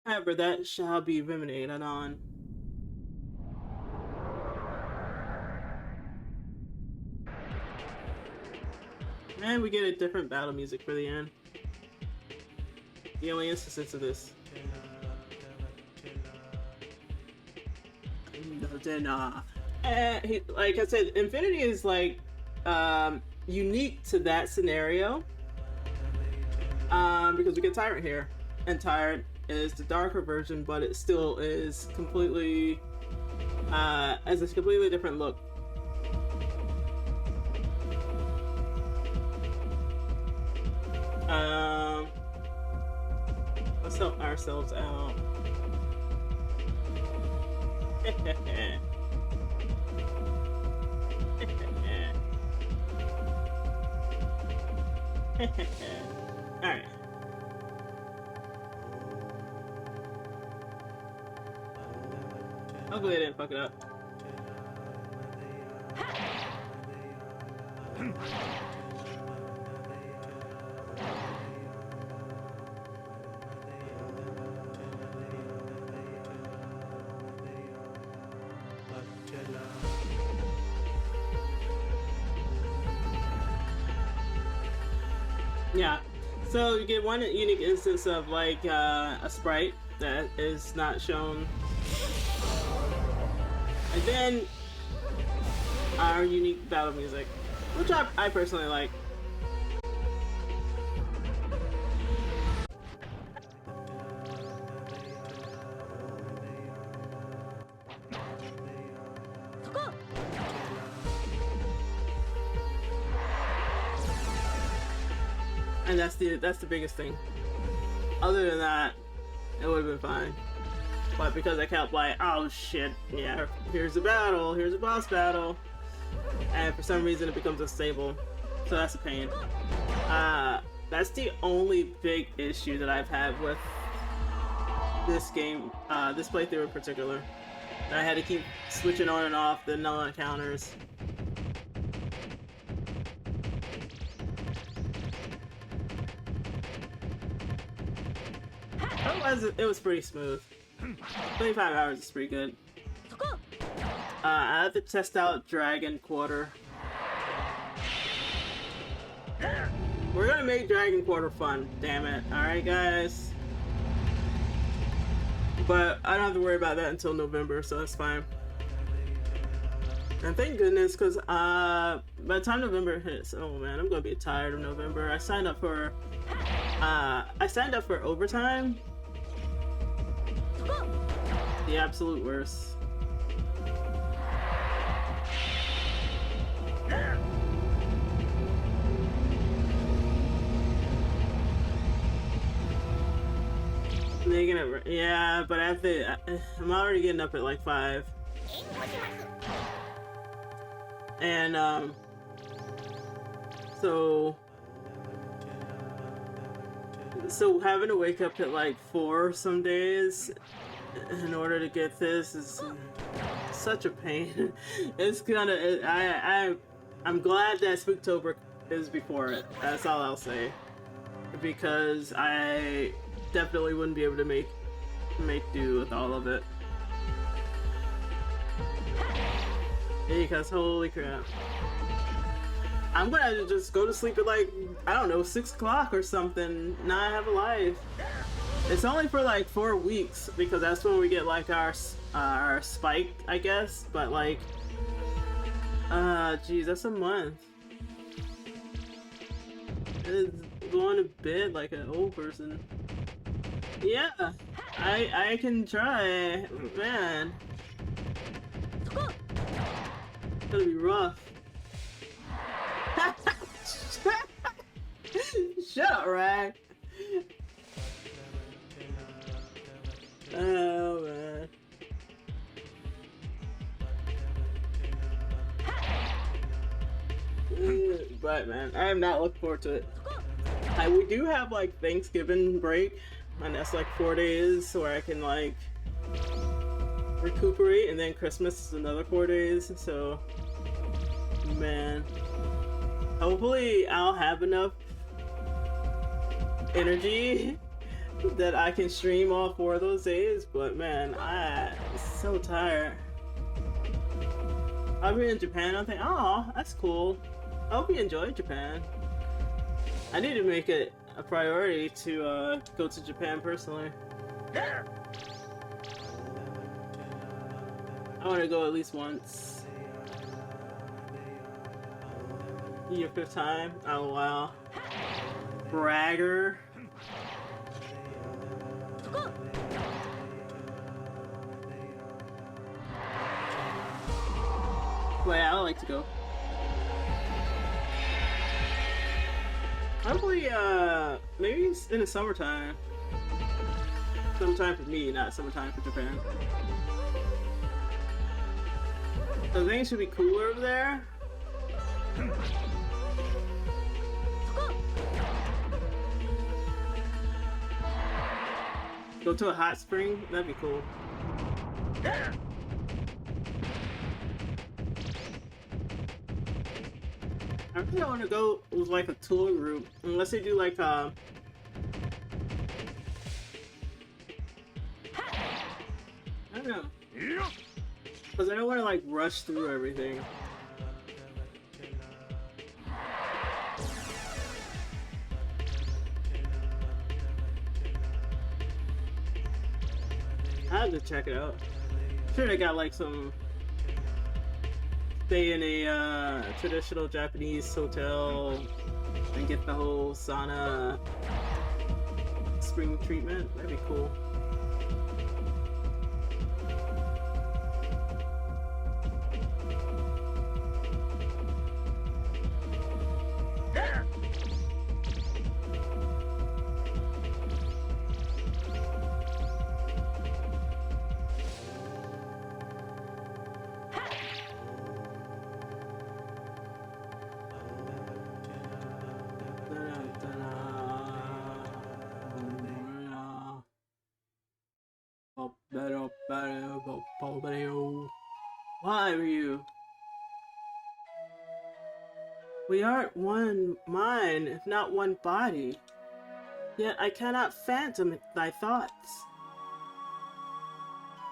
However, that shall be ruminated on. And we get a different battle music for the end. The only instance of this. And like I said, Infinity is like unique to that scenario, because we get Tyrant here, and Tyrant is the darker version, but it still is completely has a completely different look. Let's help ourselves out. Alright. Hopefully I didn't fuck it up. Yeah. So you get one unique instance of like a sprite that is not shown, and then our unique battle music, which I personally like. And that's the biggest thing. Other than that, it would have been fine. But because I kept like, oh shit, yeah, here's a battle, here's a boss battle, and for some reason it becomes unstable, so that's a pain. That's the only big issue that I've had with this game, this playthrough in particular. I had to keep switching on and off the null encounters. Otherwise, it was pretty smooth. 25 hours is pretty good. I have to test out Dragon Quarter. We're gonna make Dragon Quarter fun, damn it. Alright, guys. But I don't have to worry about that until November, so that's fine. And thank goodness, because by the time November hits, oh man, I'm gonna be tired of November. I signed up for overtime. The absolute worst. Yeah, but I'm already getting up at like 5. And so having to wake up at like 4 some days in order to get this is such a pain. It's gonna. I'm glad that Spooktober is before it. That's all I'll say, because I definitely wouldn't be able to make do with all of it. Because holy crap, I'm gonna just go to sleep at like, I don't know, 6 o'clock or something. Not have a life. It's only for like 4 weeks, because that's when we get like our spike, I guess. But like, geez, that's a month. It's going to bed like an old person. Yeah, I can try, man. It's gonna be rough. Shut up, Rag. Oh man. But man, I am not looking forward to it. We do have like Thanksgiving break, and that's like 4 days where I can like recuperate, and then Christmas is another 4 days, so man, hopefully I'll have enough energy that I can stream all 4 of those days. But man, I'm so tired. I'll be in Japan. I'm thinking, oh, that's cool. I hope you enjoy Japan. I need to make it a priority to go to Japan personally. I want to go at least once. Your 5th time? Oh wow. Bragger. Well, yeah, I like to go. Probably, maybe in the summertime. Summertime for me, not summertime for Japan. So things should be cooler over there. Go to a hot spring? That'd be cool. I really want to go with like a tour group, unless they do like I don't know, because I don't want to like rush through everything. I have to check it out. Sure, they got like some stay in a traditional Japanese hotel and get the whole sauna spring treatment. That'd be cool. Why are you? We are one mind, if not one body. Yet I cannot fathom thy thoughts.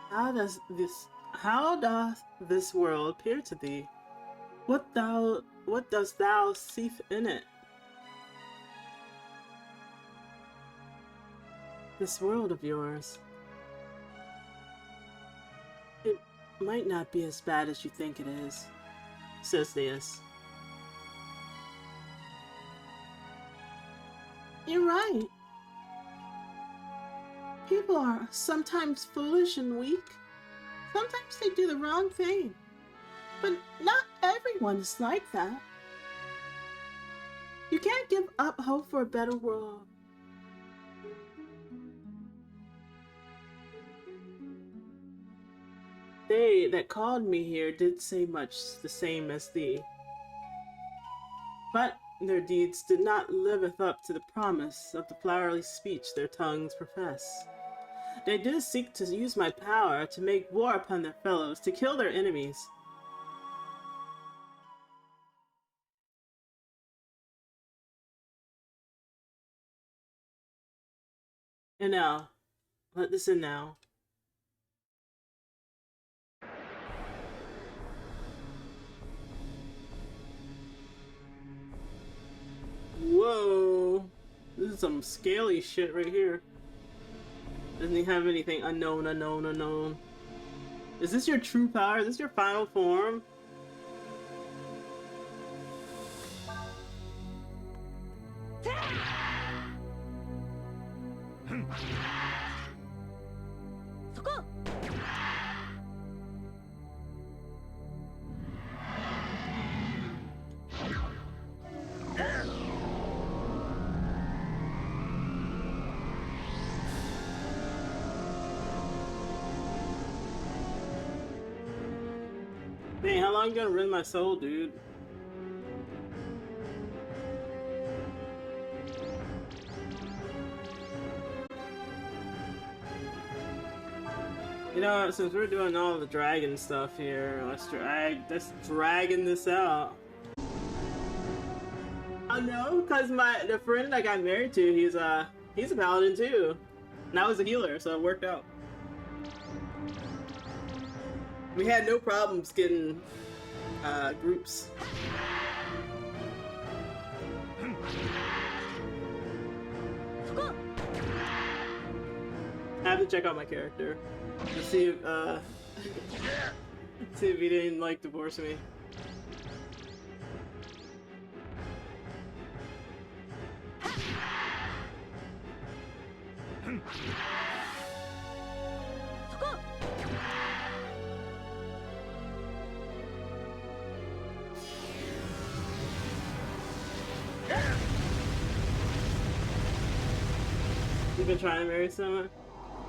How does this world appear to thee? What dost thou see in it? This world of yours. It might not be as bad as you think it is, says Deus. You're right. People are sometimes foolish and weak. Sometimes they do the wrong thing. But not everyone is like that. You can't give up hope for a better world. They that called me here did say much the same as thee. But their deeds did not liveth up to the promise of the flowery speech their tongues profess. They did seek to use my power to make war upon their fellows, to kill their enemies. And now, let this in now. Whoa! This is some scaly shit right here. Doesn't he have anything unknown, unknown, unknown? Is this your true power? Is this your final form? Dang, how long you gonna ruin my soul, dude? You know, since we're doing all the dragon stuff here, let's dragging this out. I know, cause the friend I got married to, he's a paladin too, and I was a healer, so it worked out. We had no problems getting groups. I have to check out my character to see if see if he didn't like divorce me. You've been trying to marry someone?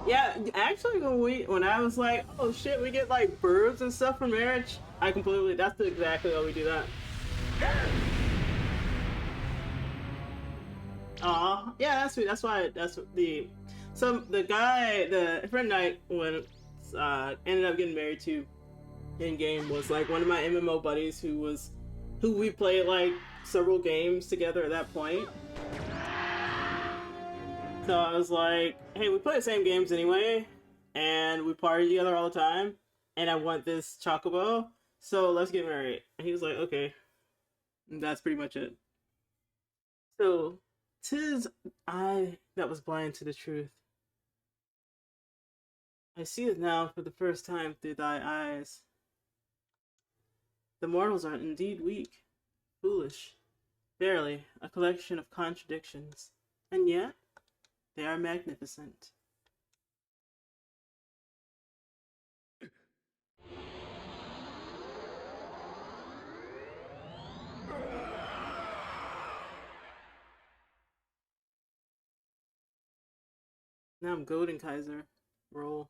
Yeah, actually when I was like, oh shit, we get like birds and stuff for marriage, that's exactly how we do that. Aw, yeah, that's sweet. That's why, the friend I ended up getting married to in game was like one of my MMO buddies who we played like several games together at that point. So I was like, hey, we play the same games anyway, and we party together all the time, and I want this chocobo, so let's get married. And he was like, okay. And that's pretty much it. So, 'tis I that was blind to the truth. I see it now for the first time through thy eyes. The mortals are indeed weak, foolish, barely a collection of contradictions, and yet they are magnificent. Now I'm Golden Kaiser. Roll.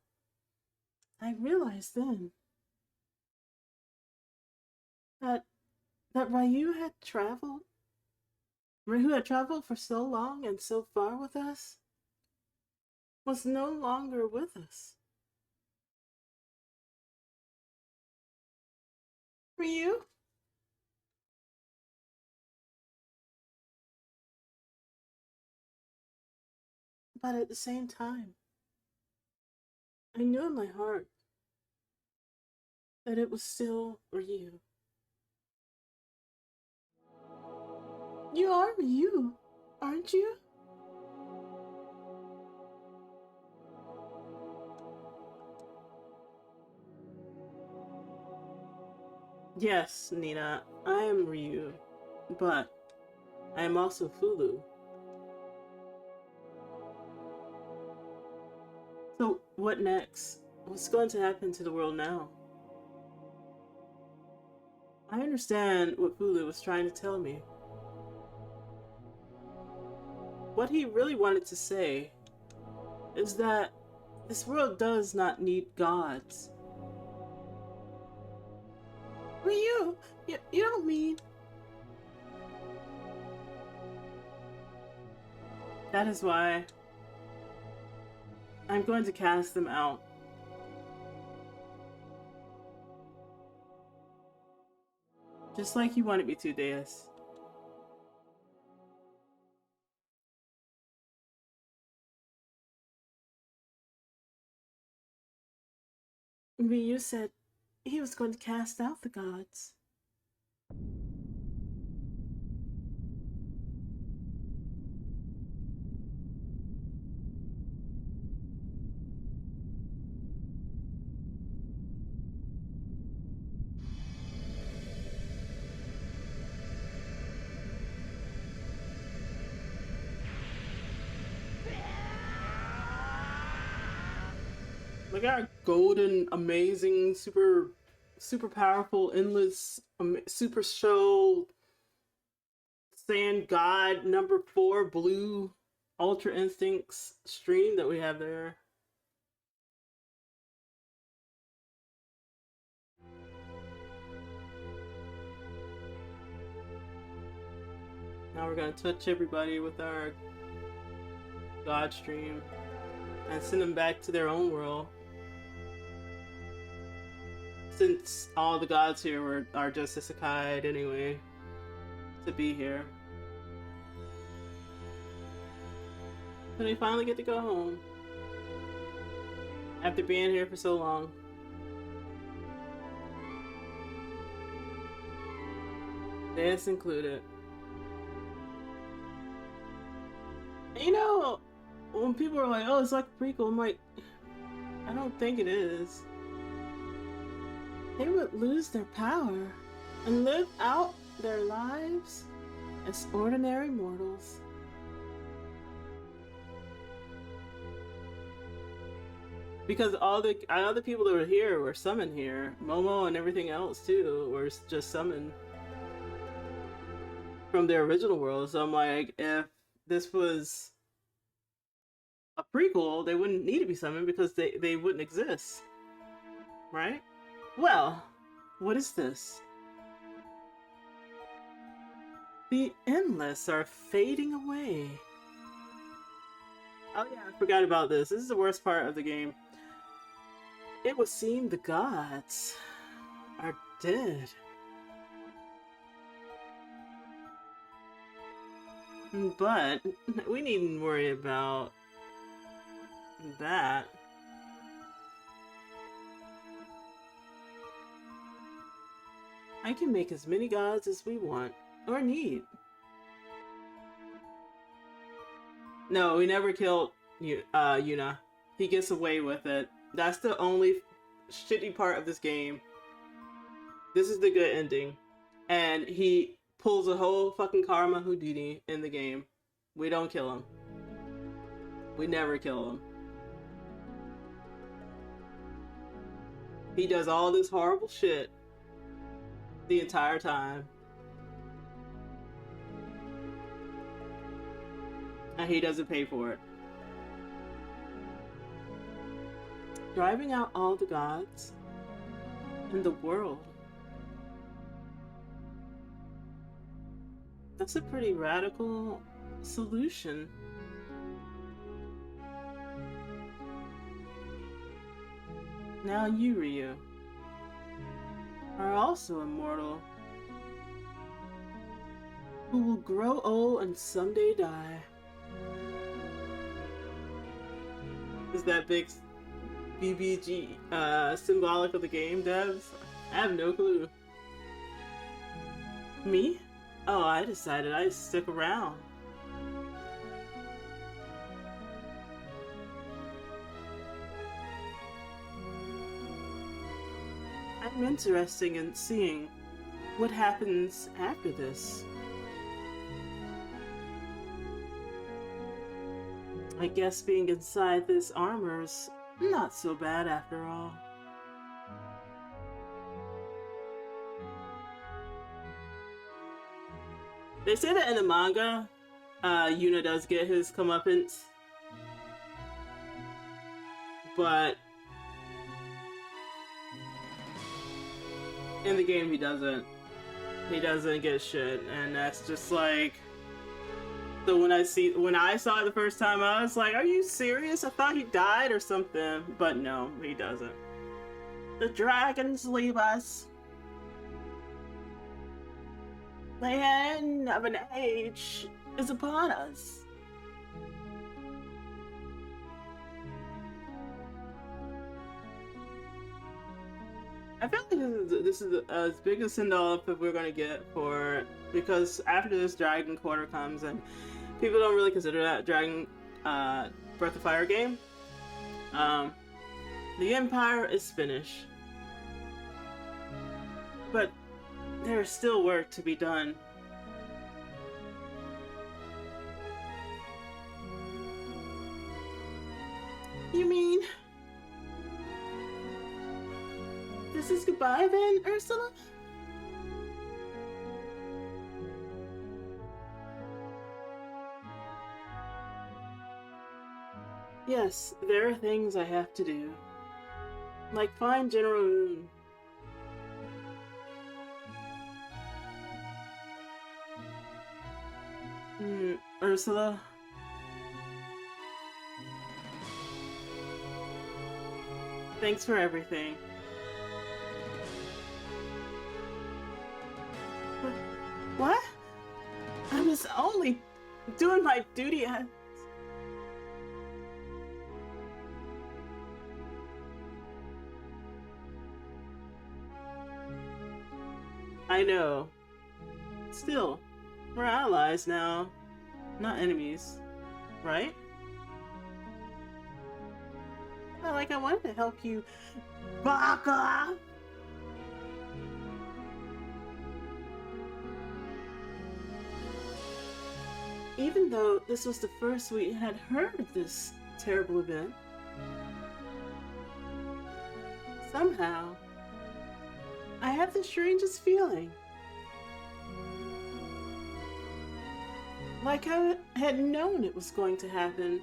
I realized then that Ryu who had traveled for so long and so far with us, was no longer with us. Ryu? But at the same time, I knew in my heart that it was still Ryu. You are Ryu, aren't you? Yes, Nina, I am Ryu, but I am also Fulu. So, what next? What's going to happen to the world now? I understand what Fulu was trying to tell me. What he really wanted to say is that this world does not need gods. Ryu, you don't mean... That is why I'm going to cast them out. Just like you wanted me to, Deus. Ryu said he was going to cast out the gods. Look at our golden, amazing, super powerful, endless, super show, Sand God number 4 blue Ultra Instincts stream that we have there. Now we're gonna touch everybody with our God stream and send them back to their own world. Since all the gods here are just isekai anyway, to be here. So they finally get to go home. After being here for so long. This included. You know, when people are like, oh, it's like a prequel, I'm like, I don't think it is. They would lose their power and live out their lives as ordinary mortals. Because all the other people that were here were summoned here. Momo and everything else too were just summoned from their original world. So I'm like, if this was a prequel, they wouldn't need to be summoned because they wouldn't exist. Right? Well, what is this? The endless are fading away. Oh yeah, I forgot about this. This is the worst part of the game. It would seem the gods are dead. But we needn't worry about that. I can make as many gods as we want or need. No, we never killed Yuna. He gets away with it That's the only shitty part of this game. This is the good ending. And he pulls a whole fucking Karma Houdini in the game. We don't kill him. We never kill him. He does all this horrible shit the entire time. And he doesn't pay for it. Driving out all the gods in the world. That's a pretty radical solution. Now you, Ryu, are also immortal, who will grow old and someday die. Is that big BBG symbolic of the game, devs? I have no clue. Me? Oh, I decided I'd stick around. I'm interested in seeing what happens after this. I guess being inside this armor's not so bad after all. They say that in the manga, Yuna does get his comeuppance, but in the game he doesn't. He doesn't get shit, and that's just like. So when I saw it the first time, I was like, "Are you serious? I thought he died or something." But no, he doesn't. The dragons leave us. The end of an age is upon us. I feel like this is as big a send-off that we're gonna get for, because after this Dragon Quarter comes, and people don't really consider that Dragon Breath of Fire game. The Empire is finished, but there is still work to be done. You mean this is goodbye then, Ursula? Yes, there are things I have to do. Like find General Moon. Ursula? Thanks for everything. What? I was only doing my duty as... I know. Still, we're allies now, not enemies, right? Not like I wanted to help you, Baka! Even though this was the first we had heard of this terrible event, somehow, I have the strangest feeling. Like I had known it was going to happen.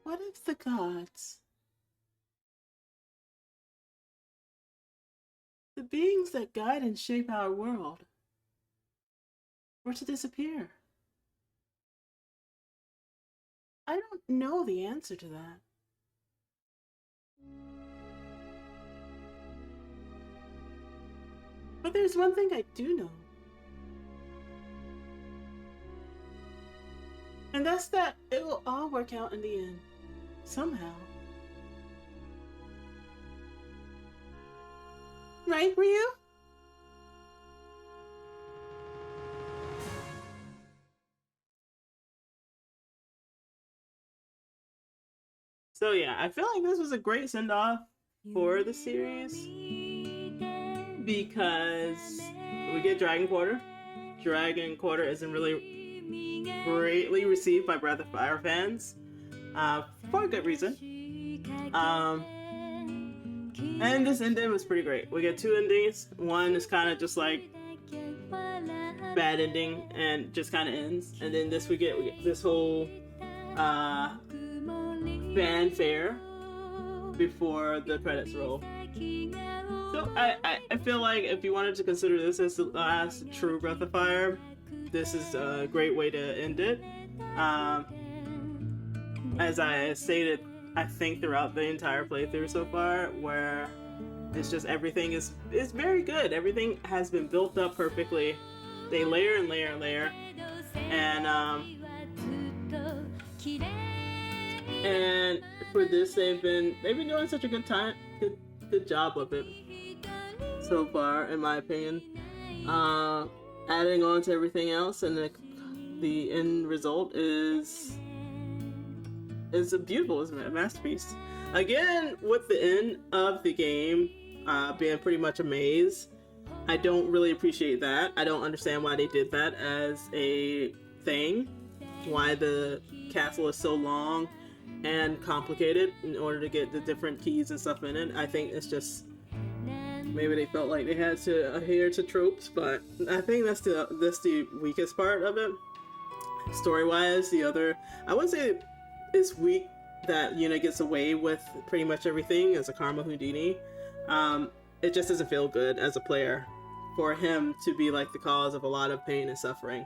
What if the gods, the beings that guide and shape our world, were to disappear? I don't know the answer to that. But there's one thing I do know. And that's that it will all work out in the end. Somehow. Right, Ryu? So yeah, I feel like this was a great send off for the series because we get Dragon Quarter. Dragon Quarter isn't really greatly received by Breath of Fire fans, for a good reason. And this ending was pretty great. We get two endings. One is kind of just like bad ending and just kind of ends, and then we get this whole fanfare before the credits roll. So I feel like if you wanted to consider this as the last true Breath of Fire, this is a great way to end it. As I stated, I think throughout the entire playthrough so far, where it's just everything is very good. Everything has been built up perfectly. They layer and layer and layer, and for this they've been doing such a good job of it so far, in my opinion. Adding on to everything else, and the end result is beautiful. It's a masterpiece. Again, with the end of the game being pretty much a maze, I don't really appreciate that. I don't understand why they did that as a thing. Why the castle is so long and complicated in order to get the different keys and stuff in it. I think it's just maybe they felt like they had to adhere to tropes, but I think that's the weakest part of it. Story-wise, I wouldn't say it's weak that Yuna gets away with pretty much everything as a Karma Houdini. It just doesn't feel good as a player for him to be like the cause of a lot of pain and suffering,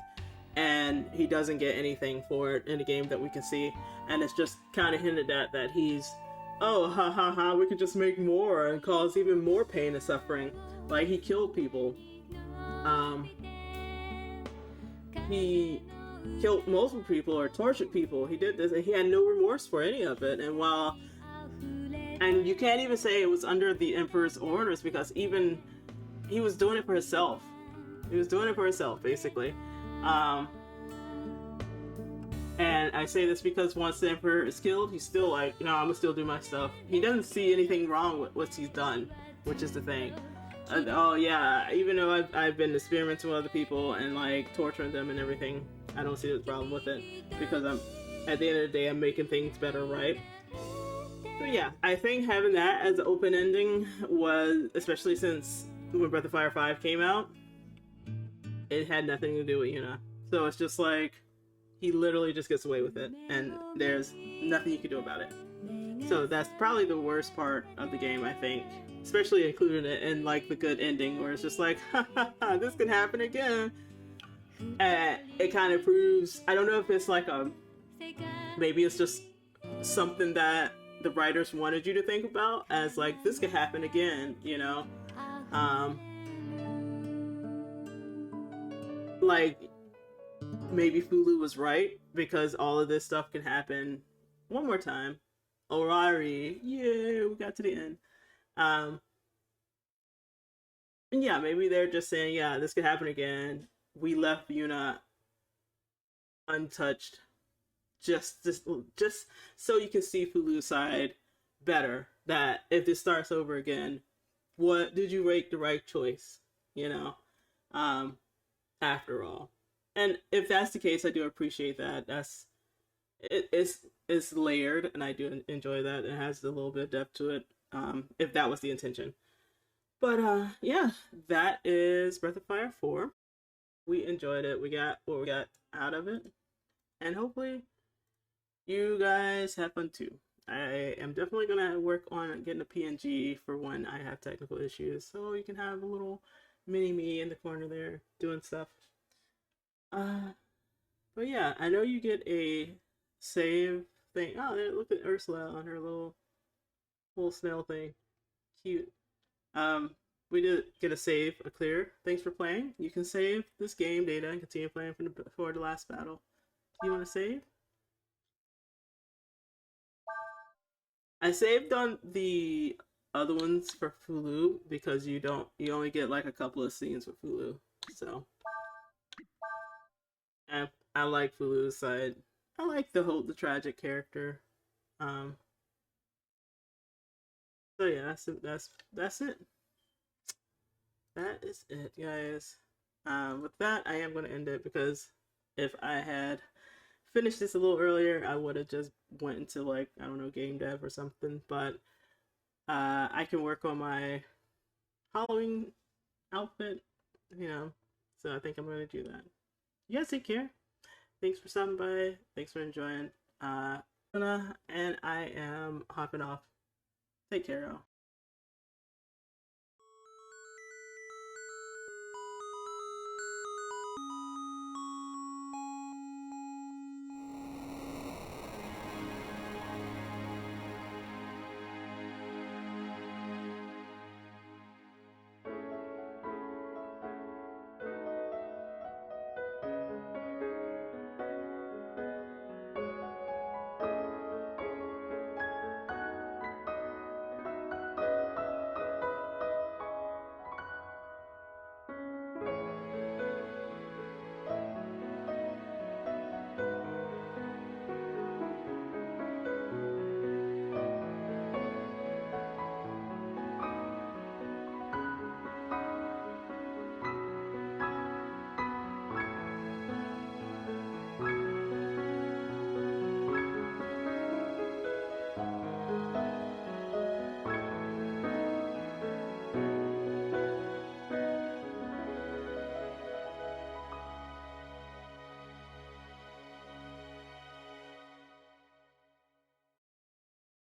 and he doesn't get anything for it in the game that we can see, and it's just kind of hinted at that he's, oh, ha ha ha, we could just make more and cause even more pain and suffering. Like, he killed people. He killed multiple people or tortured people. He did this and he had no remorse for any of it. And you can't even say it was under the Emperor's orders, because even he was doing it for himself. He was doing it for himself, basically. And I say this because once the Emperor is killed, he's still like, no, I'm gonna still do my stuff. He doesn't see anything wrong with what he's done, which is the thing. Oh yeah, even though I've been experimenting with other people and like torturing them and everything, I don't see the problem with it, because at the end of the day, I'm making things better, right? So yeah, I think having that as an open ending was, especially since when Breath of Fire 5 came out, it had nothing to do with Yuna. So it's just like, he literally just gets away with it, and there's nothing you can do about it. So that's probably the worst part of the game, I think. Especially including it in like the good ending, where it's just like, ha ha ha, this can happen again. And it kind of proves, I don't know if it's like maybe it's just something that the writers wanted you to think about, as like, this could happen again, you know? Like, maybe Fulu was right, because all of this stuff can happen one more time. Orari, yeah, we got to the end. And yeah, maybe they're just saying, yeah, this could happen again. We left Yuna untouched, just so you can see Fulu's side better. That if this starts over again, what did you make the right choice? You know, after all. And if that's the case, I do appreciate that. It's layered, and I do enjoy that. It has a little bit of depth to it, if that was the intention. But yeah, that is Breath of Fire 4. We enjoyed it. We got what we got out of it, and hopefully you guys have fun too. I am definitely gonna work on getting a PNG for when I have technical issues, so you can have a little mini me in the corner there doing stuff. But yeah, I know you get a save thing. Oh, there, look at Ursula on her little snail thing. Cute. We did get a save, a clear. Thanks for playing. You can save this game data and continue playing for the last battle. Do you want to save? I saved on the other ones for Fulu because you only get like a couple of scenes with Fulu. So I like Fulu's side. I like the tragic character. So yeah, that's it. That is it, guys. With that, I am going to end it because if I had finished this a little earlier, I would have just went into like, I don't know, game dev or something. But I can work on my Halloween outfit, you know. So I think I'm going to do that. You guys take care. Thanks for stopping by. Thanks for enjoying. And I am hopping off. Take care, y'all.